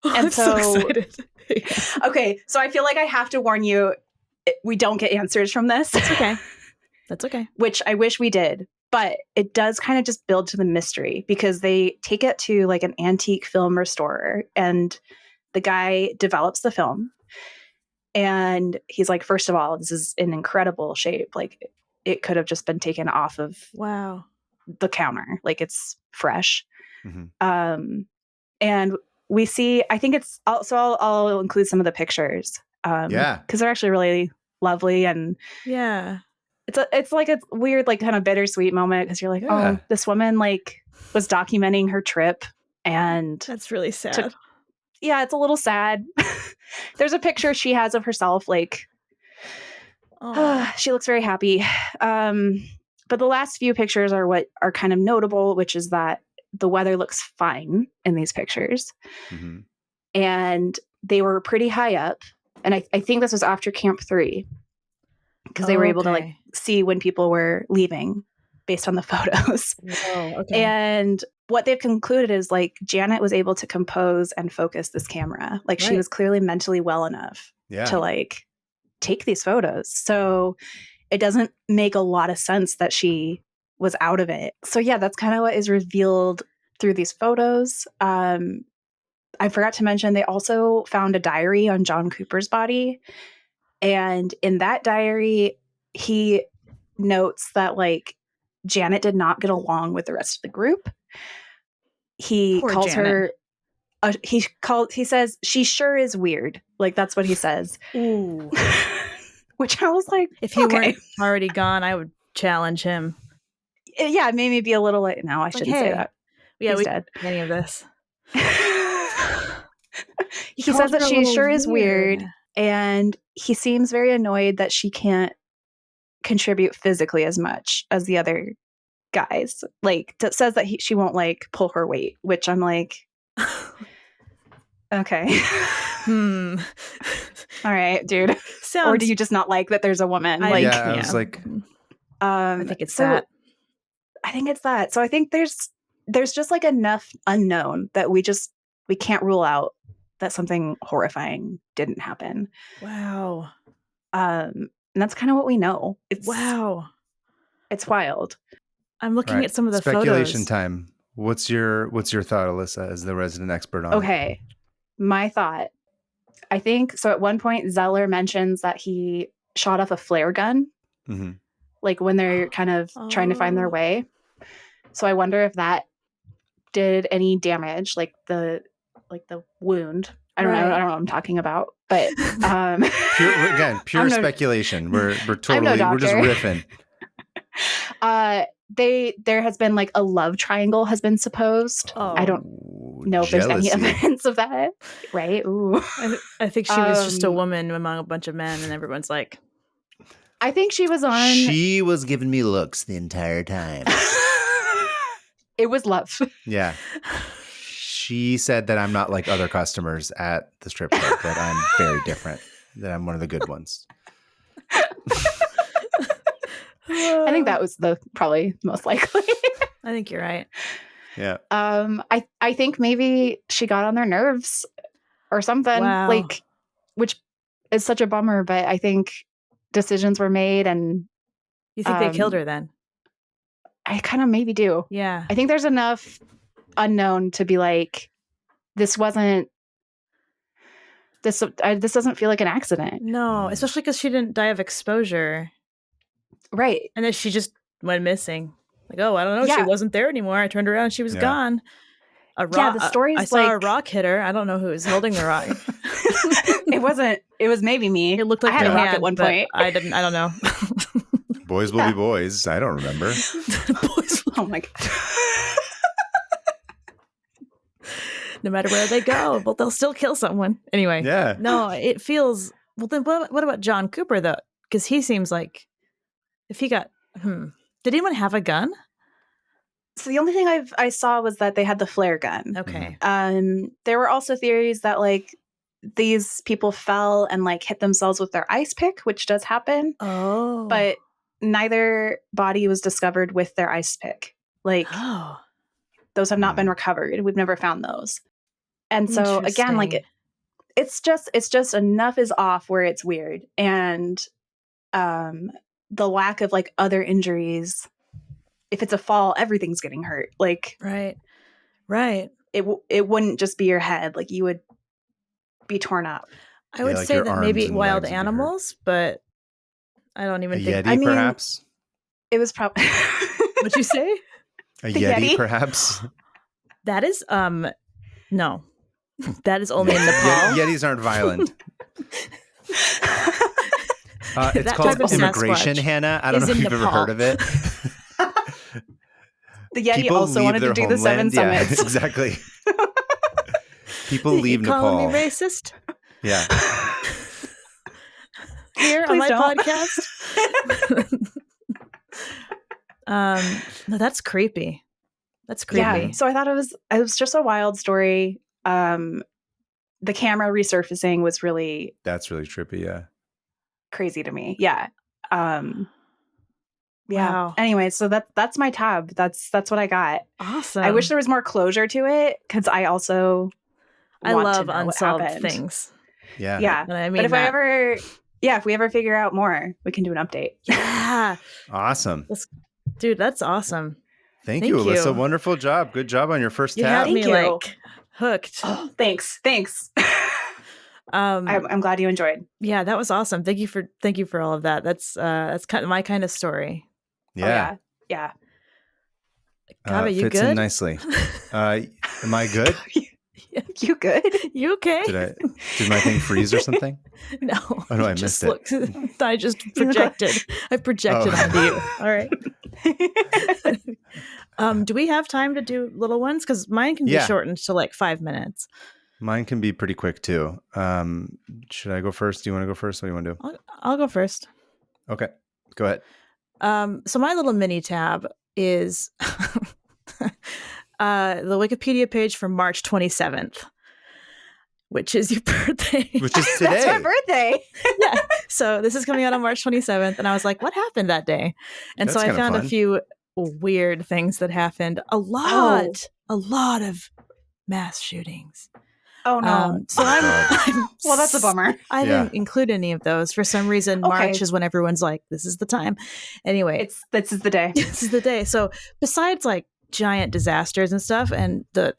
I'm so excited. Okay, so I feel like I have to warn you, we don't get answers from this. That's okay. That's okay. Which I wish we did. But it does kind of just build to the mystery because they take it to like an antique film restorer and the guy develops the film. And he's like, first of all, this is in incredible shape. Like it could have just been taken off of the counter. Like it's fresh. Mm-hmm. And we see, I think it's also, I'll include some of the pictures. Because they're actually really lovely. And it's like a weird, like kind of bittersweet moment because you're like, oh, this woman like was documenting her trip. And that's really sad. It's a little sad. There's a picture she has of herself, like, she looks very happy. But the last few pictures are what are kind of notable, which is that the weather looks fine in these pictures. Mm-hmm. And they were pretty high up. And I think this was after Camp 3 because they were able to like see when people were leaving based on the photos. Oh, okay. And what they've concluded is like Janet was able to compose and focus this camera. Like she was clearly mentally well enough to like take these photos. So it doesn't make a lot of sense that she was out of it. So yeah, that's kind of what is revealed through these photos. I forgot to mention they also found a diary on John Cooper's body. And in that diary, he notes that like Janet did not get along with the rest of the group. He Poor calls Janet. her he says she sure is weird. Like that's what he says. Ooh. Which I was like, if he weren't already gone, I would challenge him. Yeah, it made me be a little like, no, I shouldn't say that. Yeah, he's we dead. Any of this. He says that she sure is weird, and he seems very annoyed that she can't contribute physically as much as the other guys. Like, says that she won't like pull her weight, which I'm like, okay. All right, dude. Or do you just not like that there's a woman? I was like, I think it's that. I think it's that. So I think there's just like enough unknown that we can't rule out that something horrifying didn't happen. Wow. And that's kind of what we know. It's wild. I'm looking at some of the speculation photos. time. What's your thought, Alyssa, as the resident expert on it? Okay. My thought. I think so. At one point, Zeller mentions that he shot off a flare gun, like when they're kind of trying to find their way. So I wonder if that did any damage, like the wound. I don't know. I don't know what I'm talking about, but pure speculation. We're totally we're just riffing. There has been like a love triangle has been supposed. I don't know if there's any evidence of that. Right? Ooh. I think she was just a woman among a bunch of men, and everyone's like, I think she was on. She was giving me looks the entire time. It was love. Yeah. She said that I'm not like other customers at the strip club, that I'm very different, that I'm one of the good ones. I think that was the probably most likely. I think you're right. Yeah. I think maybe she got on their nerves or something. Wow. Like, which is such a bummer, but I think decisions were made, and You think they killed her then? I kind of maybe do. Yeah. I think there's enough unknown to be like, this doesn't feel like an accident. No, especially because she didn't die of exposure. Right. And then she just went missing. Like, oh, I don't know. Yeah. She wasn't there anymore. I turned around. She was gone. The story's I saw a rock hit her. I don't know who was holding the rock. It was maybe me. It looked like I had a a rock hand, at one but point. I don't know. Boys will be boys. I don't remember. Oh my God. No matter where they go, but they'll still kill someone. Anyway. Yeah. No, it feels... Well, then what about John Cooper, though? Because he seems like... If he got... Did anyone have a gun? So the only thing I saw was that they had the flare gun. Okay. There were also theories that like these people fell and like hit themselves with their ice pick, which does happen. Oh. But neither body was discovered with their ice pick. Like those have not been recovered. We've never found those. And so again, like it's just enough is off where it's weird. And the lack of like other injuries. If it's a fall, everything's getting hurt. Like right. It wouldn't just be your head. Like you would be torn up. I would say that maybe wild animals, but I don't even think. Yeti, perhaps. It was probably. What'd you say? A Yeti, perhaps. That is no. That is only in Nepal. Yetis aren't violent. It's called immigration, Sasquatch Hannah. I don't know if you've ever heard of it. The Yeti also wanted to do the 7 summits. Yeah, exactly. People leave Nepal. Calling me racist? Yeah. Here on my podcast. No, that's creepy. That's creepy. Yeah. So I thought it was just a wild story. The camera resurfacing was that's really trippy. Yeah. Crazy to me. Yeah. Yeah. Wow. Anyway, so that's my tab. That's what I got. Awesome. I wish there was more closure to it because I also love unsolved things. Yeah. Yeah. I mean, but if we ever figure out more, we can do an update. Yeah. Awesome. Dude, that's awesome. Thank you, Alyssa. Wonderful job. Good job on your first tab. You had me like hooked. Oh, thanks. I'm glad you enjoyed. Yeah, that was awesome. Thank you for all of that. That's kind of my kind of story. Yeah. Oh, yeah. Kaveh, you fits good? in nicely. Am I good? You good? You okay? Did my thing freeze or something? No. Oh no, I missed it. I just projected. I projected onto you. All right. Do we have time to do little ones? Because mine can be shortened to like 5 minutes. Mine can be pretty quick too. Should I go first? Do you want to go first? What do you want to do? I'll go first. Okay, go ahead. So my little mini tab is the Wikipedia page from March 27th, which is your birthday. Which is today. That's my birthday. Yeah. So this is coming out on March 27th. And I was like, what happened that day? And so I found a few weird things that happened. A lot of mass shootings. Oh no! So I'm well, that's a bummer. I didn't include any of those for some reason. Okay. March is when everyone's like, "This is the time." Anyway, this is the day. This is the day. So besides like giant disasters and stuff, and the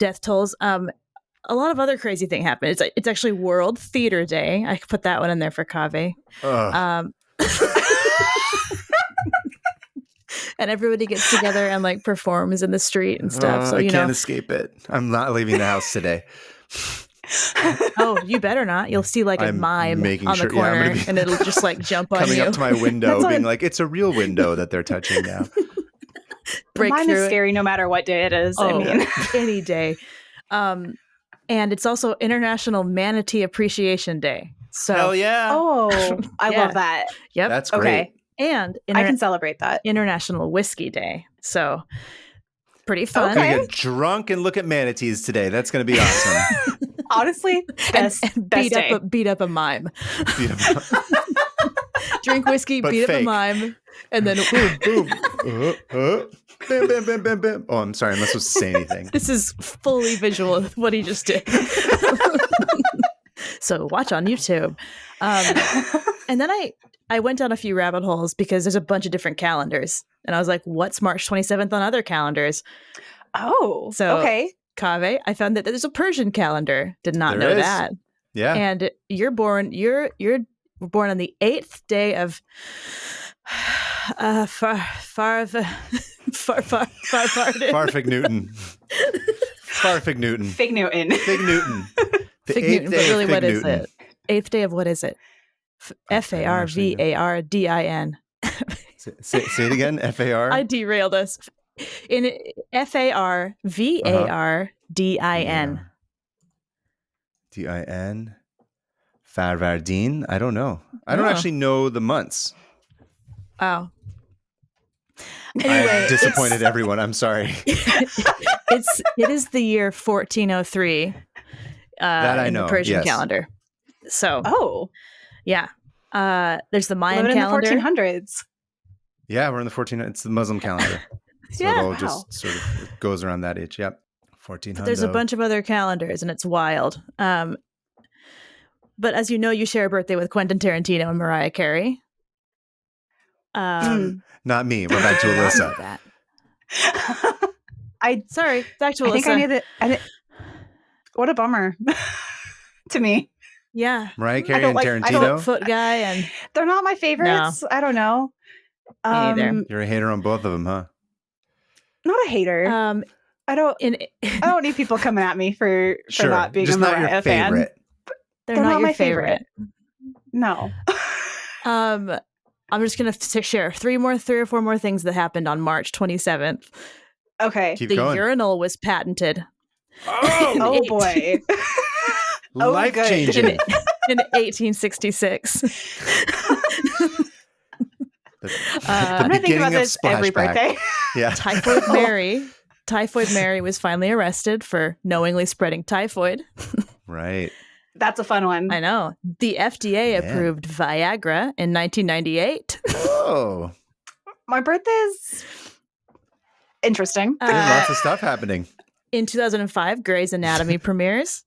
death tolls, a lot of other crazy thing happened. It's actually World Theater Day. I could put that one in there for Kaveh. And everybody gets together and like performs in the street and stuff. So I can't escape it. I'm not leaving the house today. Oh, you better not. You'll see like a mime on the corner, and it'll just like jump on you. Coming up to my window, being like, "It's a real window that they're touching now." Mine is scary no matter what day it is. Oh, I mean, any day. And it's also International Manatee Appreciation Day. So, Hell yeah. Oh, I Yeah. love that. Yep. That's great. Okay. And I can celebrate that. International Whiskey Day. So pretty fun. I'm going to get drunk and look at manatees today. That's going to be awesome. Honestly, best day. beat up a mime. Beautiful. Drink whiskey, But beat up a fake. mime, and then Boom. Bam, bam, bam, bam, bam. Oh, I'm sorry. I'm not supposed to say anything. this is fully visual of what he just did. So watch on YouTube. And then I went down a few rabbit holes because there's a bunch of different calendars. And I was like, what's March 27th on other calendars? Oh, So okay. Kaveh, I found that there's a Persian calendar. Did not There know is. that. Yeah. And you're born on the 8th day of Farfig Newton. Farfig Newton. Fig Newton. Fig Newton. The Fig eighth Newton, day but really, of Fig what is Newton. it? 8th day of what is it? Farvardin. Say it again. FAR. I derailed us. In Farvardin. DIN. Farvardin. I don't know. I don't actually know the months. Oh. Anyway, I disappointed everyone. I'm sorry. It is the year 1403. That I in know, the Persian yes. calendar. So Oh, yeah, there's the Mayan living in calendar. the 1400s. Yeah, we're in the 1400s. It's the Muslim calendar. So Yeah. it all Wow. just sort of goes around that age. Yep. 1400. There's a bunch of other calendars, and it's wild. But as you know, you share a birthday with Quentin Tarantino and Mariah Carey. Not me. We're back to I know Alyssa. that. I Sorry, back to Alyssa. think I knew that. What a bummer to me. Yeah, Mariah Carey don't and like- I Tarantino. foot guy, and They're not my favorites. I don't know. neither. You're a hater on both of them, huh? Not a hater. I don't need people coming at me for not being just a not Mariah your fan. favorite. they're They're not not your my favorite. No. I'm just gonna share three or four more things that happened on March 27th. Okay. Keep The going. urinal was patented. Oh boy. Oh, Life good. changing. In 1866. The I'm gonna think about beginning of this every Splashback. birthday. Yeah. Typhoid Mary was finally arrested for knowingly spreading typhoid. Right. That's a fun one. I know. The FDA approved Viagra in 1998. Oh. My birthday's interesting. There's lots of stuff happening. In 2005, Grey's Anatomy premieres.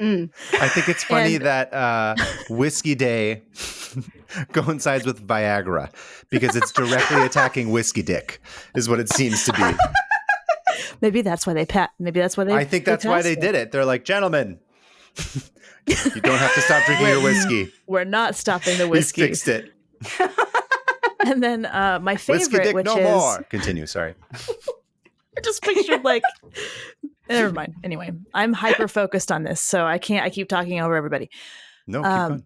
Mm. I think it's funny And- that Whiskey Day coincides with Viagra because it's directly attacking whiskey dick, is what it seems to be. Maybe that's why they I think that's why they did it. They're like, gentlemen, you don't have to stop drinking your whiskey. We're not stopping the We whiskey. fixed it. And then my favorite, Whiskey dick which no is more. Continue. Sorry. I just pictured like never mind. Anyway, I'm hyper focused on this, so I keep talking over everybody. No, keep going.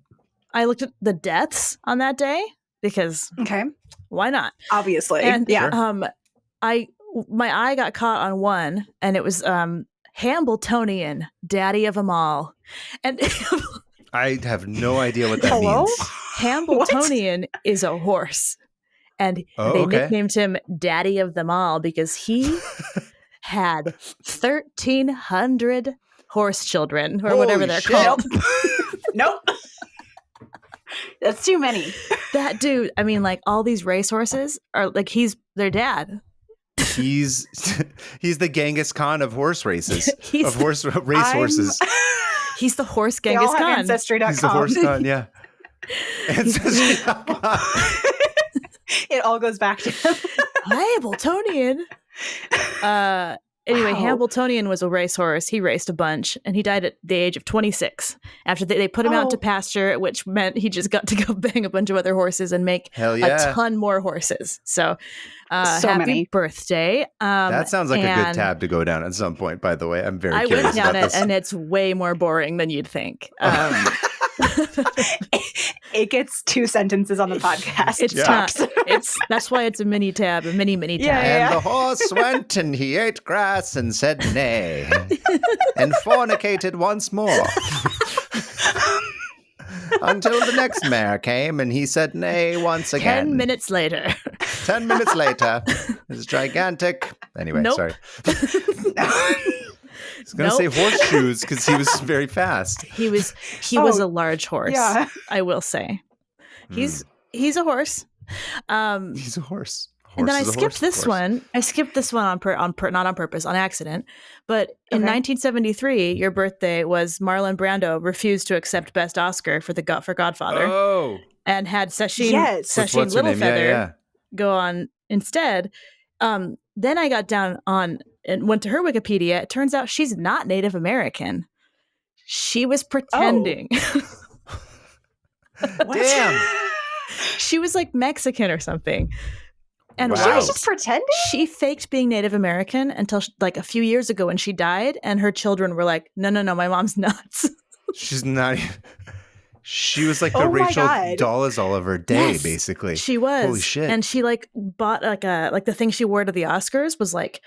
I looked at the deaths on that day because Okay. why not? Obviously. And yeah. Sure. my eye got caught on one, and it was Hambletonian, daddy of them all. And I have no idea what that Hello? means. Hambletonian is a horse. And Oh, they okay. nicknamed him daddy of them all because he had 1,300 horse children or whatever Holy they're shit. called. Nope. That's too many. That dude, I mean, like all these racehorses are like he's their dad. He's the Genghis Khan of horse races. He's of racehorses. He's the horse They Genghis all have Khan. Ancestry.com. He's the horse Khan, yeah. Ancestry. It all goes back to him. Hambletonian. Anyway, Wow. Hambletonian was a racehorse. He raced a bunch, and he died at the age of 26. After they put him out to Oh. pasture, which meant he just got to go bang a bunch of other horses and make Hell yeah. a ton more horses. So, So happy many. birthday! That sounds like a good and tab to go down at some point, by the way. I'm very I curious went down about it, this. and it's way more boring than you'd think. It gets 2 sentences on the podcast. It's Yeah. not. That's why it's a mini tab, a mini tab. Yeah. And the horse went and he ate grass and said nay, and fornicated once more. Until the next mayor came and he said nay once again. 10 minutes later. 10 minutes later. It's gigantic. Anyway, Nope. sorry. I was going to say horseshoes because he was very fast. He was a large horse. Yeah. I will say. He's a horse. He's a horse. And then I skipped this one. I skipped this one not on purpose, on accident. But in 1973, your birthday was Marlon Brando refused to accept Best Oscar for Godfather. Oh. And had Sacheen What's her name? Littlefeather go on instead. Then I got down on and went to her Wikipedia. It turns out she's not Native American. She was pretending. Damn. She was like Mexican or something. And She was just pretending? She faked being Native American until like a few years ago when she died. And her children were like, no, my mom's nuts. She's not even... She was like the Rachel Dolezal of her day, basically. She was. Holy shit. And she like bought like the thing she wore to the Oscars was like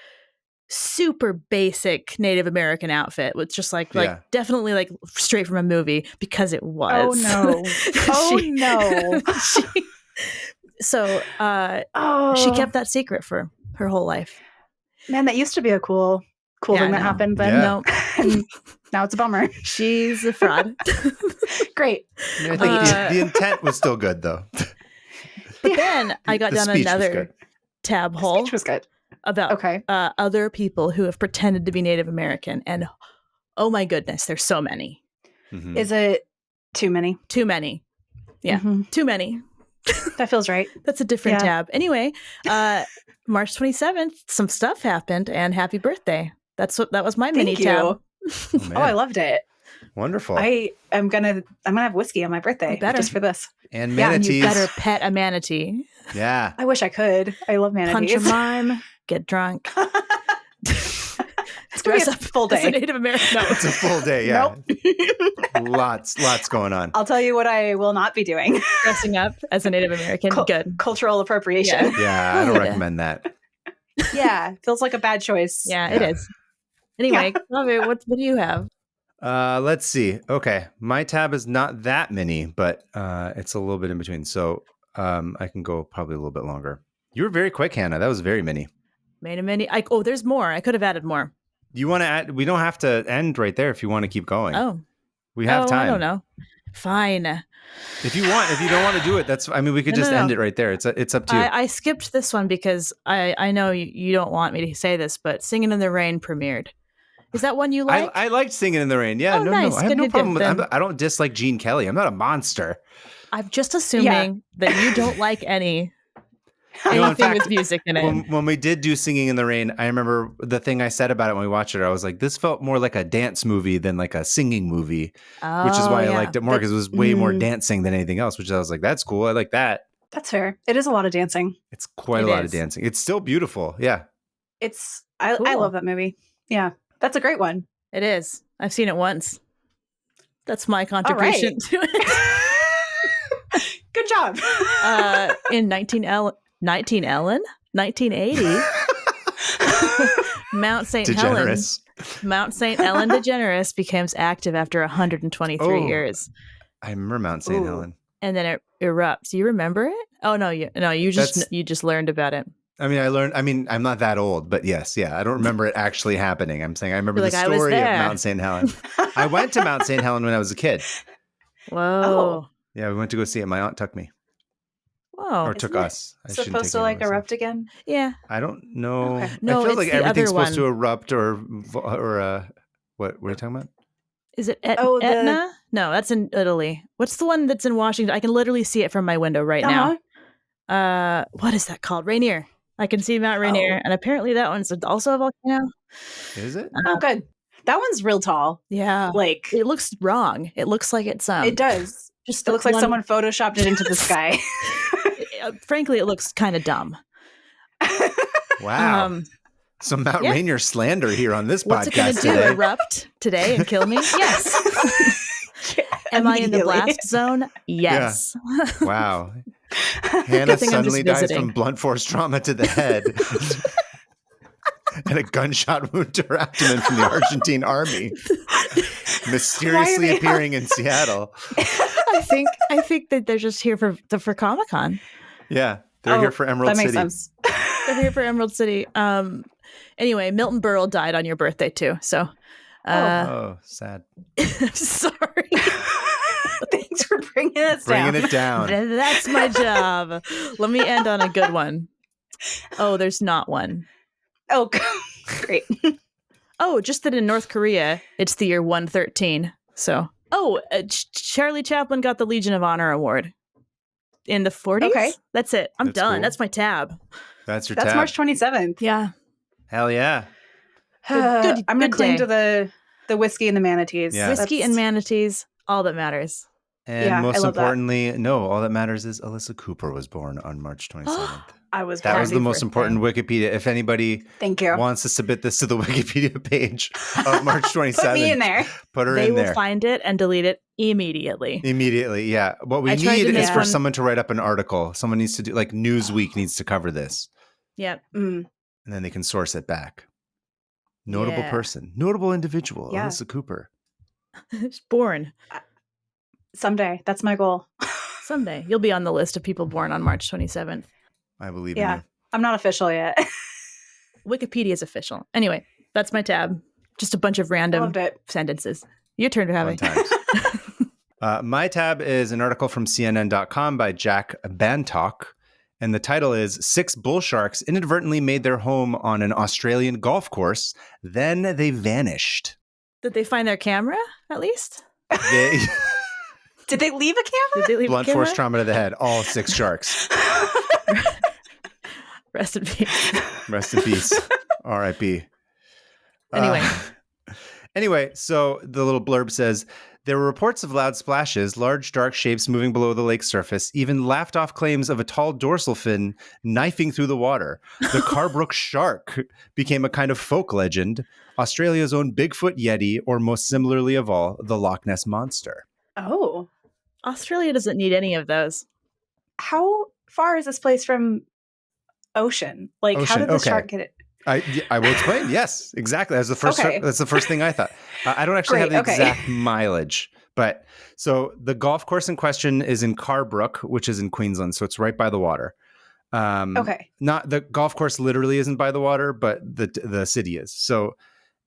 super basic Native American outfit with just like definitely like straight from a movie because it was. Oh no. So she kept that secret for her whole life. Man, that used to be a cool thing that happened, but no. Now it's a bummer. She's a fraud. Great. I mean, I think the intent was still good, though. But then I got down another tab hole. Speech was good. About other people who have pretended to be Native American. And oh my goodness, there's so many. Mm-hmm. Is it too many? Too many. Yeah, too many. That feels right. That's a different tab. Anyway, March 27th, some stuff happened, and happy birthday. That was my mini tab. Oh, I loved it. Wonderful. I'm gonna have whiskey on my birthday just for this. And manatees. And you better pet a manatee. Yeah. I wish I could. I love manatees. Punch a mime, get drunk. Dress up full day. It's a Native American. No. It's a full day, yeah. Nope. Lots going on. I'll tell you what I will not be doing. Dressing up as a Native American. Good. Cultural appropriation. Yeah, I don't recommend that. Yeah, feels like a bad choice. Yeah, it is. Anyway, Clave, what do you have? Let's see. Okay, my tab is not that many, but it's a little bit in between. So I can go probably a little bit longer. You were very quick, Hannah. That was very many. Many. There's more. I could have added more. You want to add? We don't have to end right there if you want to keep going. Oh, we have time. I don't know. Fine. If you don't want to do it, that's. I mean, we could end it right there. It's up to you. I skipped this one because I know you don't want me to say this, but Singing in the Rain premiered. Is that one you like? I liked Singing in the Rain. Yeah, nice. I have no problem with it. I don't dislike Gene Kelly. I'm not a monster. I'm just assuming that you don't like anything with music in it. When we did do Singing in the Rain, I remember the thing I said about it when we watched it. I was like, this felt more like a dance movie than like a singing movie, which is why I liked it more because it was way more dancing than anything else, which I was like, that's cool. I like that. That's fair. It is a lot of dancing. It's quite a lot of dancing. It's still beautiful. Yeah. I love that movie. Yeah. That's a great one. It is. I've seen it once. That's my contribution to it. Good job. In 1980, Mount St. Ellen DeGeneres becomes active after 123 years. I remember Mount St. Helen. And then it erupts. You remember it? Oh no, you just learned about it. I mean, I'm not that old, but yes, yeah. I don't remember it actually happening. I'm saying I remember the story of Mount St. Helen. I went to Mount St. Helen when I was a kid. Whoa. Yeah, we went to go see it. My aunt took me. Whoa. Or took us. Supposed to like erupt again? Yeah. I don't know. Okay. No, I feel like everything's supposed to one. erupt or what are you talking about? Is it Etna? No, that's in Italy. What's the one that's in Washington? I can literally see it from my window right now. What is that called? Rainier. I can see Mount Rainier, and apparently that one's also a volcano. Is it? Oh, good. That one's real tall. Yeah. Like it looks wrong. It looks like it's It does. It looks like someone photoshopped it into the sky. Frankly, it looks kind of dumb. Wow. Some Mount Rainier slander here on this What's podcast it going to do? Erupt today and kill me? Yes. Am I in the blast zone? Yes. Yeah. Wow. Hannah suddenly dies from blunt force trauma to the head and a gunshot wound to her abdomen from the Argentine army. mysteriously appearing in Seattle. I think that they're just here for Comic-Con. Yeah, they're here for Emerald City. That makes sense. They're here for Emerald City. Anyway, Milton Berle died on your birthday too. So, sad. I'm sorry. Thanks for bringing it down. That's my job. Let me end on a good one. Oh, there's not one. Oh, great. Oh, just that in North Korea, it's the year 113. So, Charlie Chaplin got the Legion of Honor Award in the 40s. Okay. That's it. I'm done. Cool. That's my tab. That's your tab. That's March 27th. Yeah. Hell yeah. Good, I'm going to cling to the whiskey and the manatees. Yeah. Whiskey and manatees, all that matters. And most importantly, all that matters is Alyssa Cooper was born on March 27th. That was the most important Wikipedia. If anybody wants to submit this to the Wikipedia page of March 27th, put me in there. Put her in there. They will find it and delete it immediately. Immediately, yeah. What we need is for someone to write up an article. Someone needs to do, like Newsweek needs to cover this. Yep. And then they can source it back. Notable person. Notable individual. Yeah. Alyssa Cooper. She's born. Someday. That's my goal. Someday. You'll be on the list of people born on March 27th. I believe in you. I'm not official yet. Wikipedia is official. Anyway, that's my tab. Just a bunch of random sentences. Your turn to have it. My tab is an article from CNN.com by Jack Bantock. And the title is 6 bull sharks inadvertently made their home on an Australian golf course. Then they vanished. Did they find their camera, at least? Did they leave a camera? Blunt force trauma to the head. All 6 sharks. Rest in peace. Rest in peace. R.I.P. Anyway, so the little blurb says, there were reports of loud splashes, large dark shapes moving below the lake's surface, even laughed off claims of a tall dorsal fin knifing through the water. The Carbrook shark became a kind of folk legend, Australia's own Bigfoot Yeti, or most similarly of all, the Loch Ness Monster. Oh. Australia doesn't need any of those. How far is this place from ocean? Like, how did the shark get it? I will explain. Yes, exactly. That's the first thing I thought. I don't actually have the exact mileage, but so the golf course in question is in Carbrook, which is in Queensland, so it's right by the water. Not the golf course literally isn't by the water, but the city is. So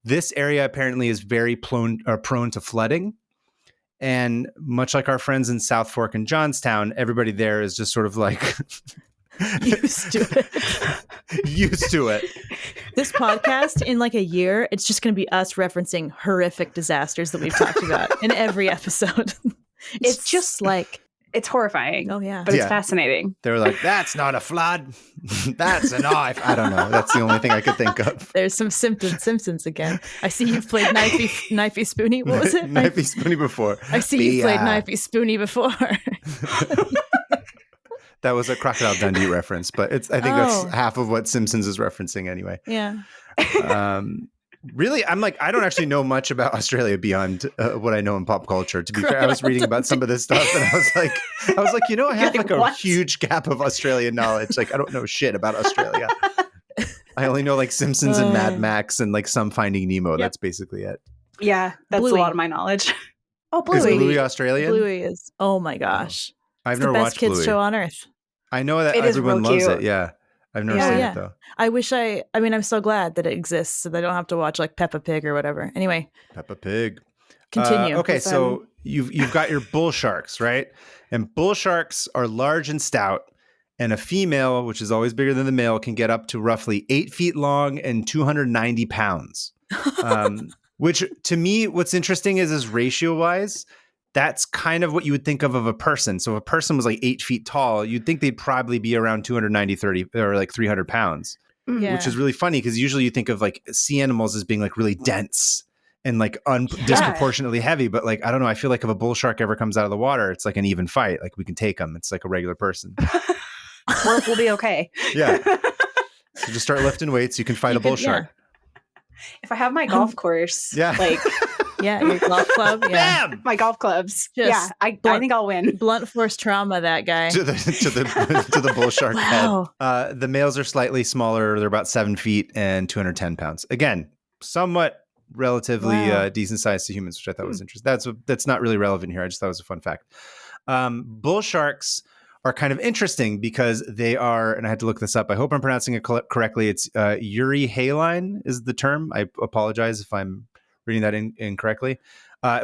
this area apparently is very prone to flooding, and much like our friends in South Fork and Johnstown, everybody there is just sort of like used to it. This podcast, in like a year, it's just going to be us referencing horrific disasters that we've talked about in every episode. It's just like... It's horrifying. Oh, yeah. But it's fascinating. They were like, that's not a flood. That's a knife. I don't know. That's the only thing I could think of. There's some Simpsons again. I see you've played Knifey Spoony. What was it? Knifey Spoony before. I see you've played Knifey Spoony before. That was a Crocodile Dundee reference, but I think that's half of what Simpsons is referencing anyway. Yeah. Really, I'm like, I don't actually know much about Australia beyond what I know in pop culture. To be fair, I was reading about some of this stuff, and I was like, I have like a huge gap of Australian knowledge. Like, I don't know shit about Australia. I only know like Simpsons and Mad Max and like some Finding Nemo. Yep. That's basically it. Yeah, that's Bluey. A lot of my knowledge. Oh, Bluey. Is Bluey Australian? Bluey is. Oh my gosh. I've never watched Bluey. It's the best kids show on earth. I know that everyone loves it. Yeah. I've never seen it though. I wish I'm so glad that it exists so that I don't have to watch like Peppa Pig or whatever. Anyway. Peppa Pig. Continue. Okay, so you've got your bull sharks, right? And bull sharks are large and stout, and a female, which is always bigger than the male, can get up to roughly 8 feet long and 290 pounds. Which to me, what's interesting is ratio-wise, that's kind of what you would think of a person. So if a person was like 8 feet tall, you'd think they'd probably be around 30 or like 300 pounds, which is really funny because usually you think of like sea animals as being like really dense and like disproportionately heavy. But like, I don't know, I feel like if a bull shark ever comes out of the water, it's like an even fight. Like we can take them. It's like a regular person. We'll be okay. Yeah. So just start lifting weights. You can fight a bull shark. If I have my golf course, like... Yeah, your golf club. Yeah. Bam! My golf clubs. I think I'll win. Blunt force trauma that guy. to the bull shark head. The males are slightly smaller. They're about 7 feet and 210 pounds. Again, somewhat relatively decent size to humans, which I thought was interesting. That's not really relevant here. I just thought it was a fun fact. Bull sharks are kind of interesting because they are, and I had to look this up. I hope I'm pronouncing it correctly. It's euryhaline is the term. I apologize if I'm reading that incorrectly,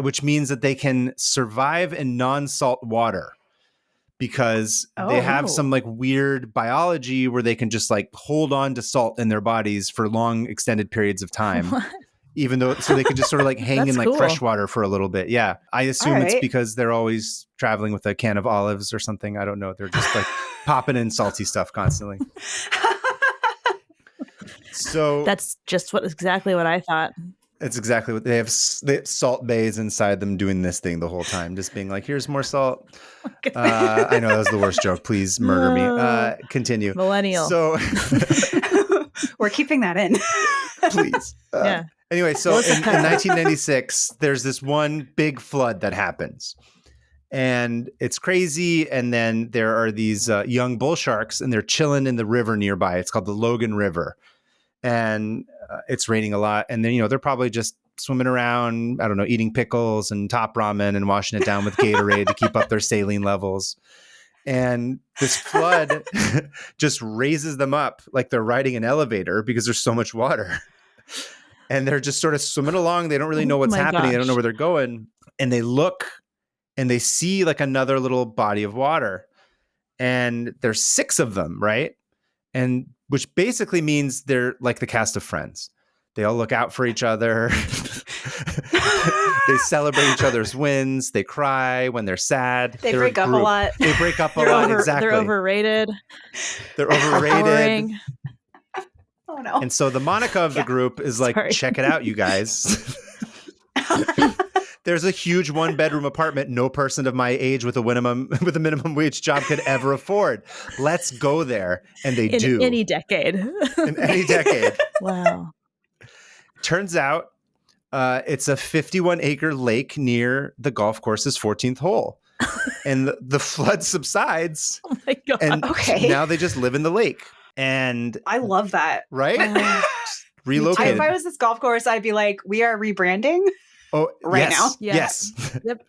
which means that they can survive in non-salt water because they have some like weird biology where they can just like hold on to salt in their bodies for long extended periods of time. What? Even though, so they could just sort of like hang in like cool. fresh water for a little bit. Yeah. I assume it's because they're always traveling with a can of olives or something. I don't know. They're just like popping in salty stuff constantly. So that's just exactly what I thought. It's exactly what they have salt bays inside them doing this thing the whole time, just being like, here's more salt. I know that was the worst joke. Please murder me. Continue. Millennial. So we're keeping that in. Please. Yeah. Anyway, so in 1996, there's this one big flood that happens. And it's crazy. And then there are these young bull sharks, and they're chilling in the river nearby. It's called the Logan River. And it's raining a lot. And then, they're probably just swimming around, I don't know, eating pickles and top ramen and washing it down with Gatorade to keep up their saline levels. And this flood just raises them up like they're riding an elevator because there's so much water. And they're just sort of swimming along. They don't really know what's happening. They don't know where they're going. And they look and they see like another little body of water. And there's 6 of them, right? And which basically means they're like the cast of Friends. They all look out for each other. They celebrate each other's wins. They cry when they're sad. They break up a lot. They break up a lot. Exactly. They're overrated. They're overrated. Oh no. And so the Monica of the group is like, check it out, you guys. There's a huge 1-bedroom apartment no person of my age with a minimum wage job could ever afford. Let's go there. And they do. In any decade. In any decade. Wow. Turns out it's a 51-acre lake near the golf course's 14th hole. And the flood subsides. Oh my God. And now they just live in the lake. And I love that. Right? Relocated. If I was this golf course, I'd be like, we are rebranding. Oh, now? Yes. Yep.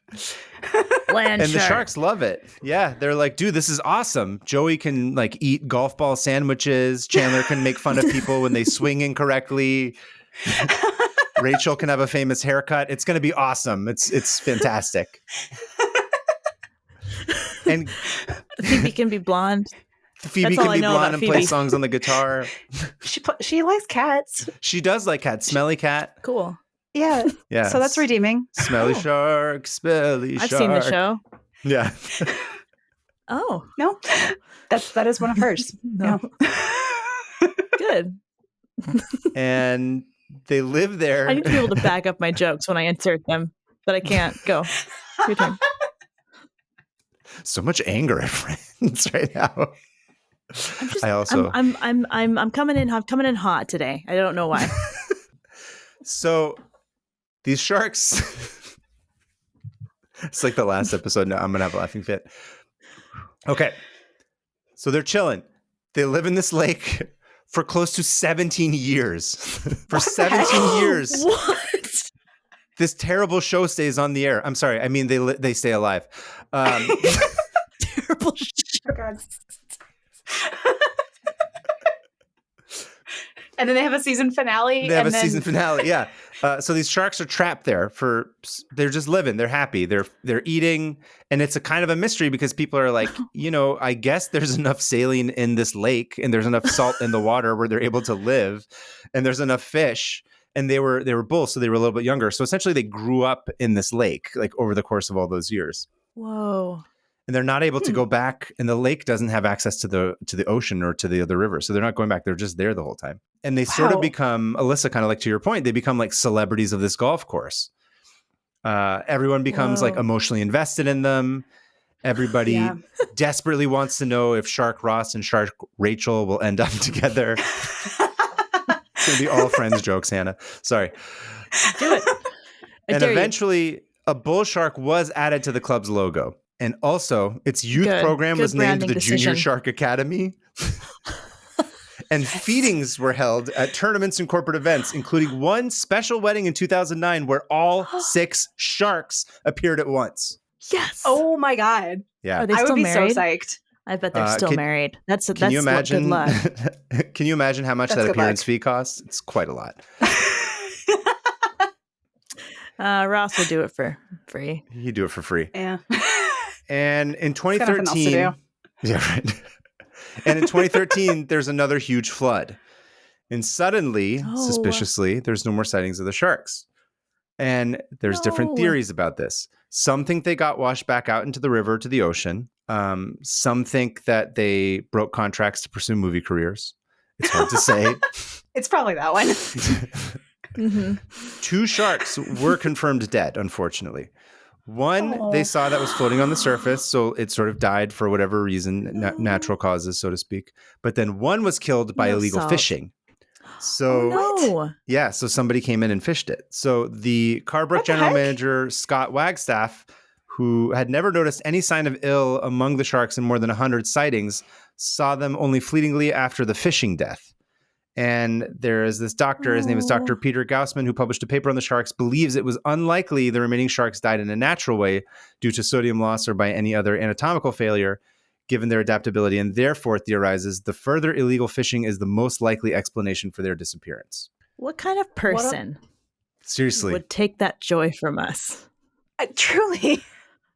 And the sharks love it. Yeah. They're like, dude, this is awesome. Joey can like eat golf ball sandwiches. Chandler can make fun of people when they swing incorrectly. Rachel can have a famous haircut. It's going to be awesome. It's fantastic. And Phoebe can be blonde. Phoebe can be blonde and play songs on the guitar. She likes cats. She does like cats. Smelly cat. Cool. Yeah. Yeah. So that's redeeming. Smelly shark, smelly shark. I've seen the show. Yeah. Oh. No. That is one of hers. No. Good. And they live there. I need to be able to back up my jokes when I insert them, but I can't. Go. Your turn. So much anger at Friends right now. I'm coming in hot today. I don't know why. So these sharks, it's like the last episode. No, I'm going to have a laughing fit. Okay. So they're chilling. They live in this lake for close to 17 years. For 17 years. What? This terrible show stays on the air. I'm sorry. I mean, they stay alive. Terrible show. God. And then they have a season finale. Season finale, yeah. So these sharks are trapped there they're just living. They're happy. They're eating. And it's a kind of a mystery because people are like, I guess there's enough saline in this lake and there's enough salt in the water where they're able to live. And there's enough fish. And they were bulls, so they were a little bit younger. So essentially they grew up in this lake, like over the course of all those years. Whoa. And they're not able to go back, and the lake doesn't have access to the ocean or to the other river. So they're not going back. They're just there the whole time. And they sort of become, Alyssa, kind of like to your point, they become like celebrities of this golf course. Everyone becomes like emotionally invested in them. Everybody desperately wants to know if Shark Ross and Shark Rachel will end up together. It's going to be all Friends jokes, Hannah. Sorry. Do it. And eventually a bull shark was added to the club's logo. And also, its youth program was named the Junior Shark Academy. And feedings were held at tournaments and corporate events, including one special wedding in 2009 where all 6 sharks appeared at once. Yes. Oh my God. Yeah. Are they I would still be married? so psyched. I bet they're still married. That's Can you imagine? good luck. Can you imagine how much That's that good appearance luck. fee costs? It's quite a lot. Ross will do it for free. You do it for free. Yeah. And in Got nothing else to 2013, do. yeah, right. And in 2013, there's another huge flood. And suddenly, suspiciously, there's no more sightings of the sharks. And there's different theories about this. Some think they got washed back out into the river to the ocean. Some think that they broke contracts to pursue movie careers. It's hard to say. It's probably that one. 2 sharks were confirmed dead, unfortunately. One they saw that was floating on the surface, so it sort of died for whatever reason, natural causes, so to speak. But then one was killed by illegal fishing. So, yeah, so somebody came in and fished it. So the Carbrook general manager, Scott Wagstaff, who had never noticed any sign of ill among the sharks in more than 100 sightings, saw them only fleetingly after the fishing death. And there is this doctor, his name is Dr. Peter Gaussman, who published a paper on the sharks, believes it was unlikely the remaining sharks died in a natural way due to sodium loss or by any other anatomical failure, given their adaptability, and therefore theorizes the further illegal fishing is the most likely explanation for their disappearance. What kind of person seriously would take that joy from us? Truly.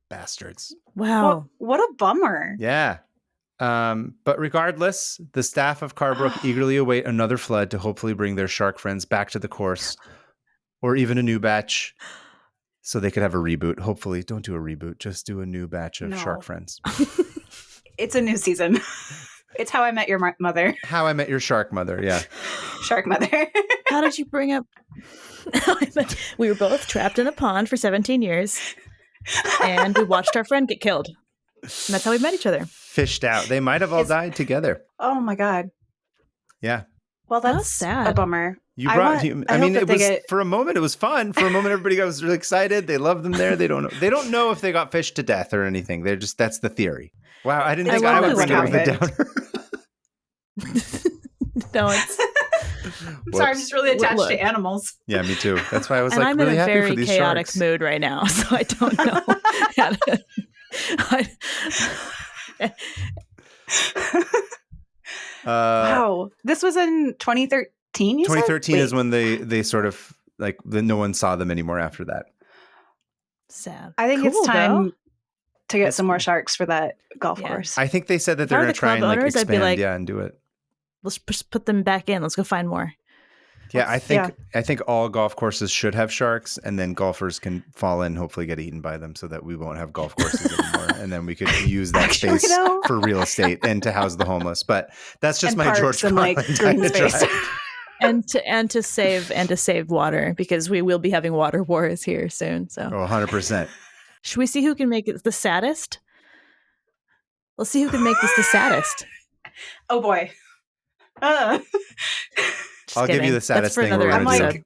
Bastards. Wow. What a bummer. Yeah. But regardless, the staff of Carbrook eagerly await another flood to hopefully bring their shark friends back to the course, or even a new batch, so they could have a reboot. Hopefully, don't do a reboot. Just do a new batch of shark friends. It's a new season. It's How I Met Your Mother. How I Met Your Shark Mother, yeah. Shark Mother. How did you bring up... We were both trapped in a pond for 17 years, and we watched our friend get killed. And that's how we met each other. Fished out. They might have all died together. Oh my God. Yeah. Well, that's sad. A bummer. For a moment, it was fun. For a moment, everybody was really excited. They love them there. They don't know if they got fished to death or anything. That's the theory. Wow. I didn't think I would bring it with a downer. No, it's... I'm sorry, I'm just really attached to animals. Yeah, me too. That's why I was I'm really in a happy very for these chaotic sharks. mood right now, so I don't know how to... Wow. This was in 2013, 2013 is when they sort of, no one saw them anymore after that. Sad. I think it's time to get some more sharks for that golf course. I think they said that they're going to try and expand, and do it. Let's just put them back in. Let's go find more. Yeah, I think all golf courses should have sharks, and then golfers can fall in and hopefully get eaten by them so that we won't have golf courses anymore. And then we could use that space for real estate and to house the homeless. But that's just my George Carlin kind of drive. and to save water, because we will be having water wars here soon. So 100%. Should we see who can make it the saddest? Let's see who can make this the saddest. Oh boy. I'll give you the saddest thing we're going to do.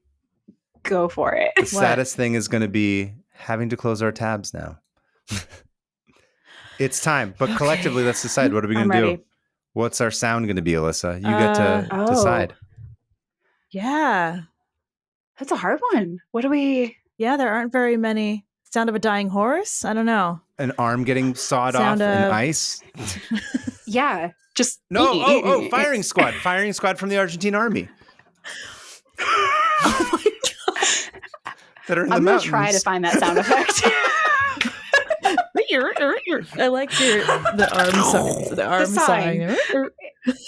Go for it. The saddest thing is going to be having to close our tabs now. It's time. But collectively, let's decide. What are we going to do? What's our sound going to be, Alyssa? You get to decide. Yeah. That's a hard one. What do we... Yeah, there aren't very many. Sound of a dying horse? I don't know. An arm getting sawed off in ice? Yeah. Just... No. Firing squad. Firing squad from the Argentine army. Oh my God. That are in I'm the going mountains. to try to find that sound effect. I like the arm sawing.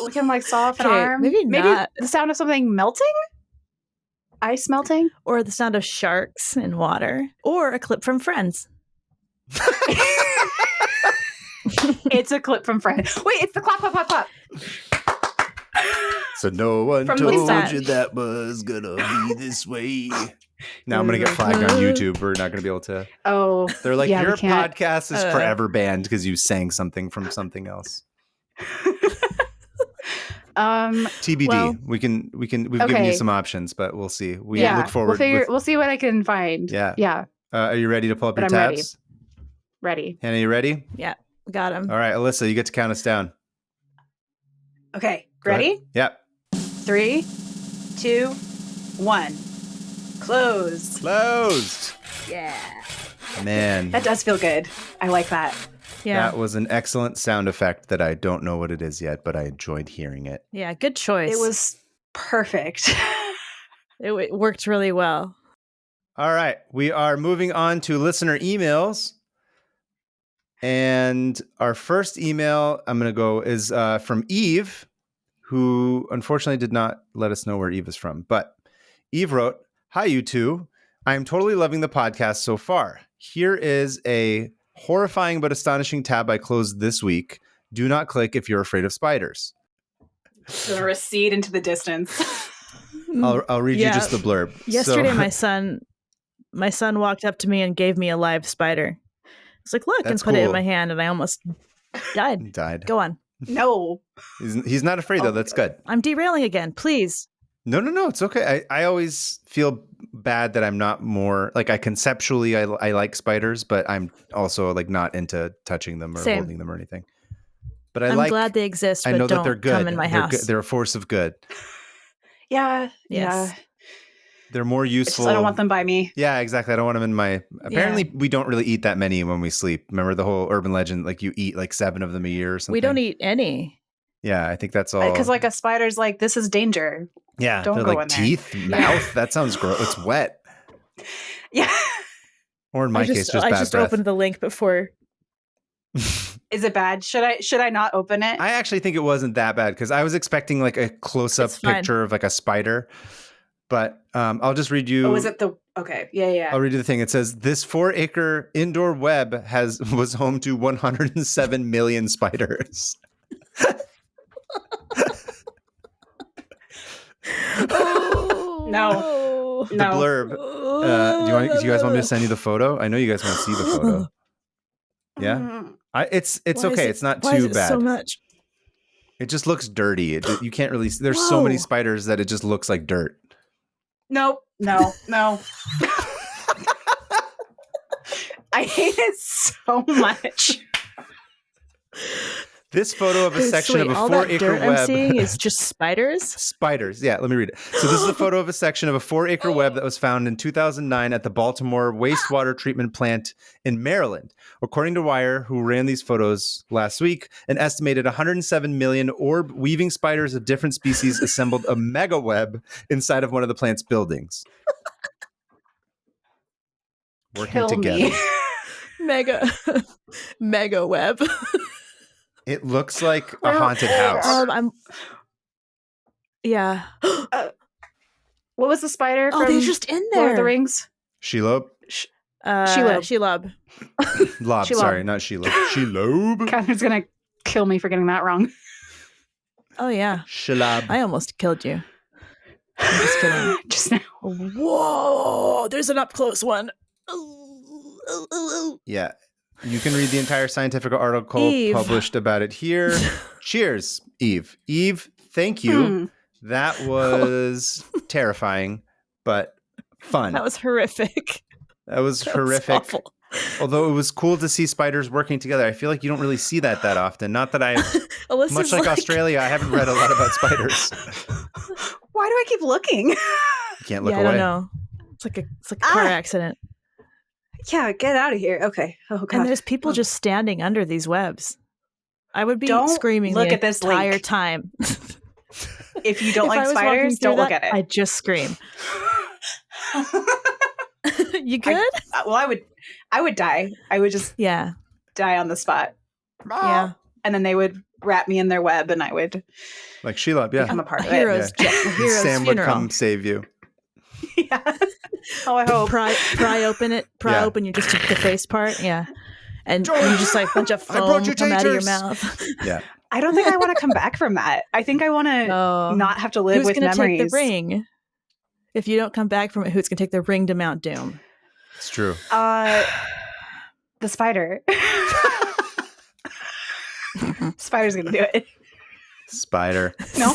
We can saw off an arm. Maybe not. The sound of something melting? Ice melting? Or the sound of sharks in water. Or a clip from Friends. It's a clip from Friends. Wait, it's the clap, clap, clap, clap. So no one told you that was gonna be this way. Now I'm gonna get flagged on YouTube. We're not gonna be able to. Oh, they're like, your podcast is forever banned because you sang something from something else. TBD. Well, we've given you some options, but we'll see. We look forward. We'll see what I can find. Yeah. Are you ready to pull up your tabs? Ready. Hannah, you ready? Yeah, got him. All right, Alyssa, you get to count us down. Okay, ready? Yep. 3, 2, 1. Closed. Closed. Yeah. Man, That does feel good. I like that. Yeah. that was an excellent sound effect that I don't know what it is yet, but I enjoyed hearing it. Yeah. Good choice. It was perfect. It worked really well. All right, we are moving on to listener emails. And our first email I'm going to go is from Eve, who unfortunately did not let us know where Eve is from. But Eve wrote, "Hi, you two. I am totally loving the podcast so far. Here is a horrifying but astonishing tab I closed this week. Do not click if you're afraid of spiders." Gonna recede into the distance. I'll read you just the blurb. Yesterday, So, my son walked up to me and gave me a live spider. I was like, look, That's and put it in cool. my hand, and I almost died. died. Go on. No. He's not afraid, though. That's good. I'm derailing again. Please. No, it's okay. I always feel bad that I'm not more like I conceptually I like spiders, but I'm also like not into touching them or Same. holding them or anything. But I'm glad they exist, but I know don't that they're good. come in my They're house. good. They're a force of good. Yeah. Yes. Yeah. They're more It's useful. just, I don't want them by me. Yeah, exactly. I don't want them in my. Apparently, we don't really eat that many when we sleep. Remember the whole urban legend, like you eat like 7 of them a year or something. We don't eat any. Yeah, I think that's all. Because like a spider's like, this is danger. Yeah, don't they're go like in there. teeth, mouth. That sounds gross. It's wet. Yeah. Or in my case, just I bad just breath. opened the link before. Is it bad? Should I not open it? I actually think it wasn't that bad because I was expecting like a close-up It's fine. picture of like a spider. But I'll just read you. Oh, is it the okay? Yeah. I'll read you the thing. It says this 4-acre indoor web was home to 107 million spiders. No. The blurb. Do you guys want me to send you the photo? I know you guys want to see the photo. Yeah, it's okay. It's not too bad. So much. It just looks dirty. You can't really. There's so many spiders that it just looks like dirt. No. I hate it so much. This photo of a section of a all 4-acre that dirt web. I'm seeing is just spiders? Spiders. Yeah, let me read it. So this is a photo of a section of a 4-acre web that was found in 2009 at the Baltimore wastewater treatment plant in Maryland. According to Wire, who ran these photos last week, an estimated 107 million orb weaving spiders of different species assembled a mega web inside of one of the plant's buildings. Working Kill together. me. Mega web. It looks like a haunted house. Yeah. What was the spider? Oh, from they're just in there. Lord of the Rings. Shelob? Shelob. Lob, sorry, not Shelob. Shelob? Catherine's gonna kill me for getting that wrong. Oh yeah. Shelob. I almost killed you. I'm just kidding. Just now. Whoa! There's an up close one. Yeah. You can read the entire scientific article Eve. published about it here. Cheers, Eve. Eve, thank you. That was terrifying, but fun. That was horrific. That was horrific. awful. Although it was cool to see spiders working together. I feel like you don't really see that often. Not that I, Alyssa's much like Australia, I haven't read a lot about spiders. Why do I keep looking? You can't look I away. don't know. It's like a car accident. Yeah, get out of here. Okay. Oh god. And there's people just standing under these webs. I would be Don't screaming look the at this entire link. time. If you don't If I like was walking spiders, through don't look that, at it. I'd just scream. You good? I would die. I would just Yeah. die on the spot. Yeah. And then they would wrap me in their web and I would Like Shelob, yeah. become a part of Hero's, it. a hero's Sam funeral. would come save you. Yeah. Oh, I hope. Pry open it. Yeah. Open you just the face part. Yeah. And you just like a bunch of I brought foam you come out of your taters. mouth. Yeah. I don't think I want to come back from that. I think I want to not have to live Who's with gonna memories. take the ring? If you don't come back from it, who's going to take the ring to Mount Doom? It's true. The spider. Spider's gonna do it. Spider. No.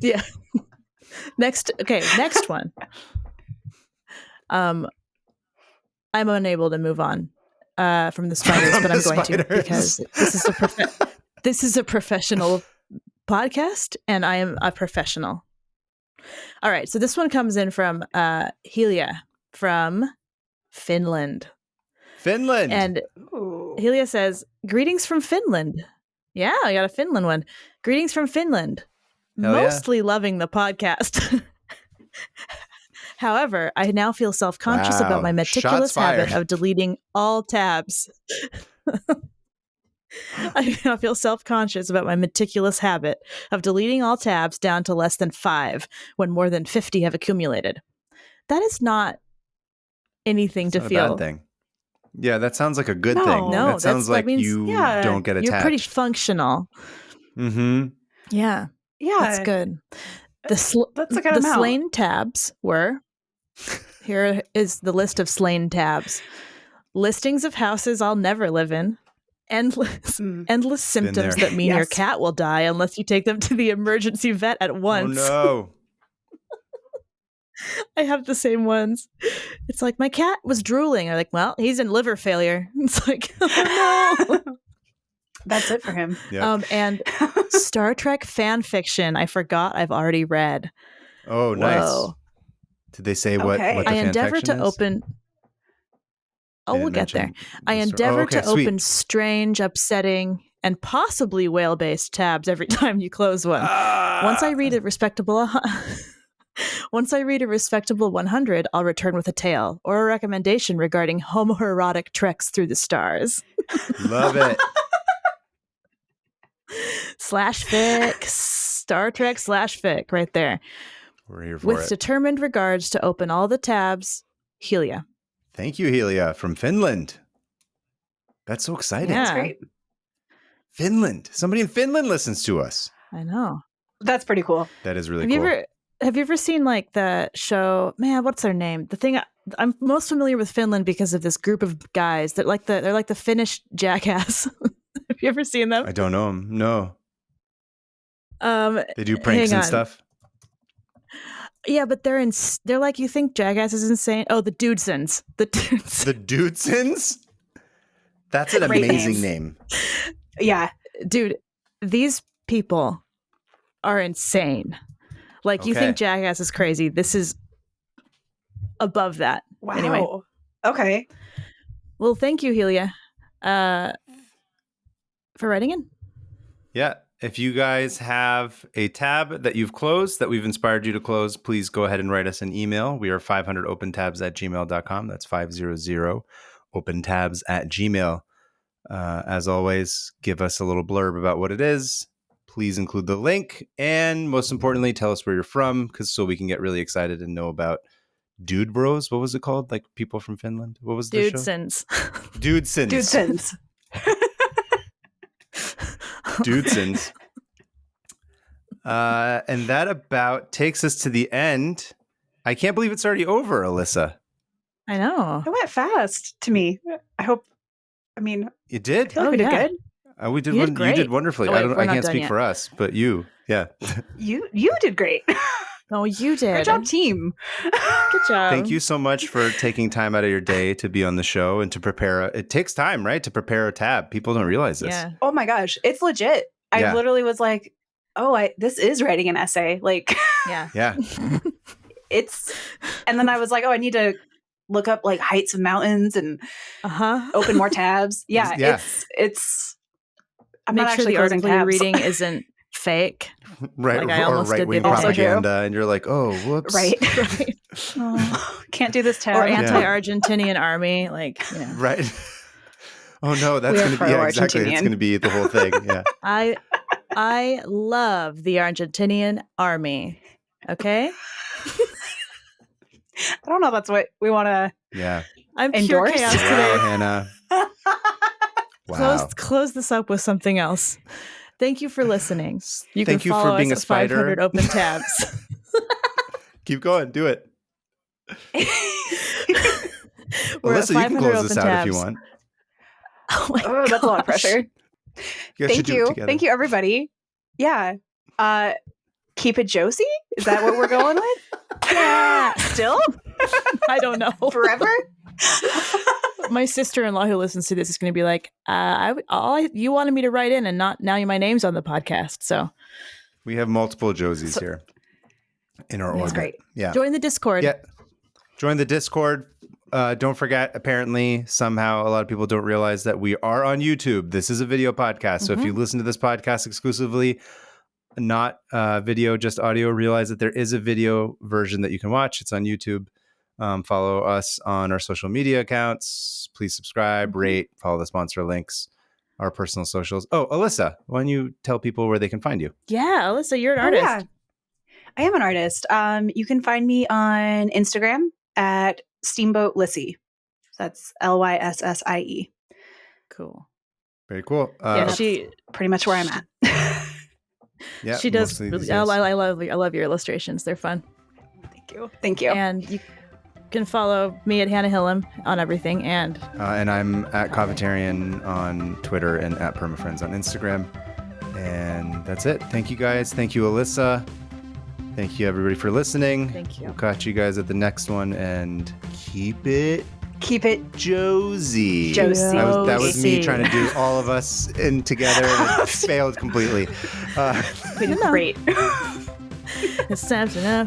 Yeah. Next one. I'm unable to move on from the spiders, but I'm going to because this is a professional podcast, and I am a professional. All right, so this one comes in from Helia from Finland. And Ooh. Helia says, greetings from Finland. Yeah, I got a Finland one. Greetings from Finland. Hell yeah. Mostly loving the podcast. However, I now feel self-conscious about my meticulous habit of deleting all tabs. I now feel self-conscious about my meticulous habit of deleting all tabs down to less than 5 when more than 50 have accumulated. That is not anything to feel. A bad thing. Yeah, that sounds like a good No. thing. No, that sounds like means, you don't get attached. You're pretty functional. Mm-hmm. Yeah. Yeah. That's good. That's a good the amount. slain tabs were, here is the list of slain tabs. Listings of houses I'll never live in. Endless symptoms that mean your cat will die unless you take them to the emergency vet at once. Oh, no. I have the same ones. It's like, my cat was drooling. I'm like, well, he's in liver failure. It's like, oh no. That's it for him. Yep. And Star Trek fan fiction, I forgot I've already read. Oh, nice. Whoa. Did they say what the I fan endeavor fiction to is? open. Oh, we'll get there. I Okay, endeavor to sweet. open strange, upsetting, and possibly whale-based tabs every time you close one. Once I read a respectable 100, I'll return with a tale or a recommendation regarding homoerotic treks through the stars. Love it. /fic, Star Trek /fic, right there. We're here for With it. determined regards to open all the tabs, Helia. Thank you, Helia, from Finland. That's so exciting. Yeah. That's great. Finland. Somebody in Finland listens to us. I know. That's pretty cool. That is really cool. Have you ever seen like the show? Man, what's their name? The thing I'm most familiar with Finland because of this group of guys that they're like the Finnish Jackass. Have you ever seen them? I don't know them. No. They do pranks and stuff. Yeah, but they're like, you think Jackass is insane? Oh, the Dudesons. The Dudesons? That's an amazing name. Yeah. Dude, these people are insane. Like, you think Jackass is crazy. This is above that. Wow. Anyway. Okay. Well, thank you, Helia, for writing in. Yeah. If you guys have a tab that you've closed that we've inspired you to close, please go ahead and write us an email. We are 500opentabs@gmail.com. That's 500opentabs@gmail. As always, give us a little blurb about what it is. Please include the link. And most importantly, tell us where you're from, so we can get really excited and know about Dude Bros. What was it called? Like people from Finland? What was the show? Dudesons. Dudesons. Dudesons. And that about takes us to the end. I can't believe it's already over, Alyssa. I know. It went fast to me. You did? I feel like we did good. We did. You did great. You did wonderfully. Oh, wait, I can't speak yet. for us, but you, yeah. You did great. Oh, you did. Good job, team. Good job. Thank you so much for taking time out of your day to be on the show and to prepare. It takes time, right, to prepare a tab. People don't realize this. Yeah. Oh my gosh, it's legit. Yeah. I literally was like, this is writing an essay. Like, Yeah. Yeah. and then I was like, I need to look up like heights of mountains and open more tabs. Yeah. Yeah. It's I'm Make not sure actually the closing article you're tabs. reading isn't fake. Right. Like, I or almost did right-wing the opposite. propaganda, and you're like, oh, whoops. Right. Right. Oh, can't do this tab. Or anti-Argentinian army. Like, Right. Oh no, that's We are going to be exactly. It's pro-Argentinian. going to be the whole thing. Yeah. I love the Argentinian army. Okay. I don't know. That's what we want to. Yeah. I'm Endorse? pure chaos Wow, today. Hannah. Wow. Close this up with something else. Thank you for listening. You Thank can you follow for being us a at spider. 500 open tabs. Keep going. Do it. We're Alyssa, at you can 500 close open this out tabs. if you want. Oh, my Oh, that's a lot of gosh. pressure. You guys should Thank do it you. together. Thank you, everybody. Yeah. Keep it Josie? Is that what we're going with? Yeah. Still? I don't know. Forever? My sister-in-law who listens to this is going to be like, you wanted me to write in and not now my name's on the podcast. So we have multiple Josies here in our orbit. Great. Yeah. Join the Discord. Yeah. Join the Discord. Don't forget, apparently, somehow a lot of people don't realize that we are on YouTube. This is a video podcast. So if you listen to this podcast exclusively, not video, just audio, realize that there is a video version that you can watch. It's on YouTube. Follow us on our social media accounts. Please subscribe, rate, follow the sponsor links, our personal socials. Oh, Alyssa, why don't you tell people where they can find you? Yeah, Alyssa, you're an artist. Yeah. I am an artist. You can find me on Instagram at Steamboat Lissy. That's Lyssie. Cool. Very cool. Yeah, she pretty much where I'm at. Yeah, she does. Really, I love your illustrations. They're fun. Thank you. And you can follow me at Hannah Hillam on everything, and I'm at Covetarian on Twitter and at PermaFriends on Instagram. And that's it. Thank you guys. Thank you, Alyssa. Thank you, everybody, for listening. Thank you. We'll catch you guys at the next one, and keep it Josie. That was me trying to do all of us in together, and it failed completely. Great. It's time to know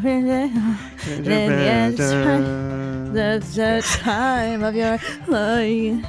the time of your life.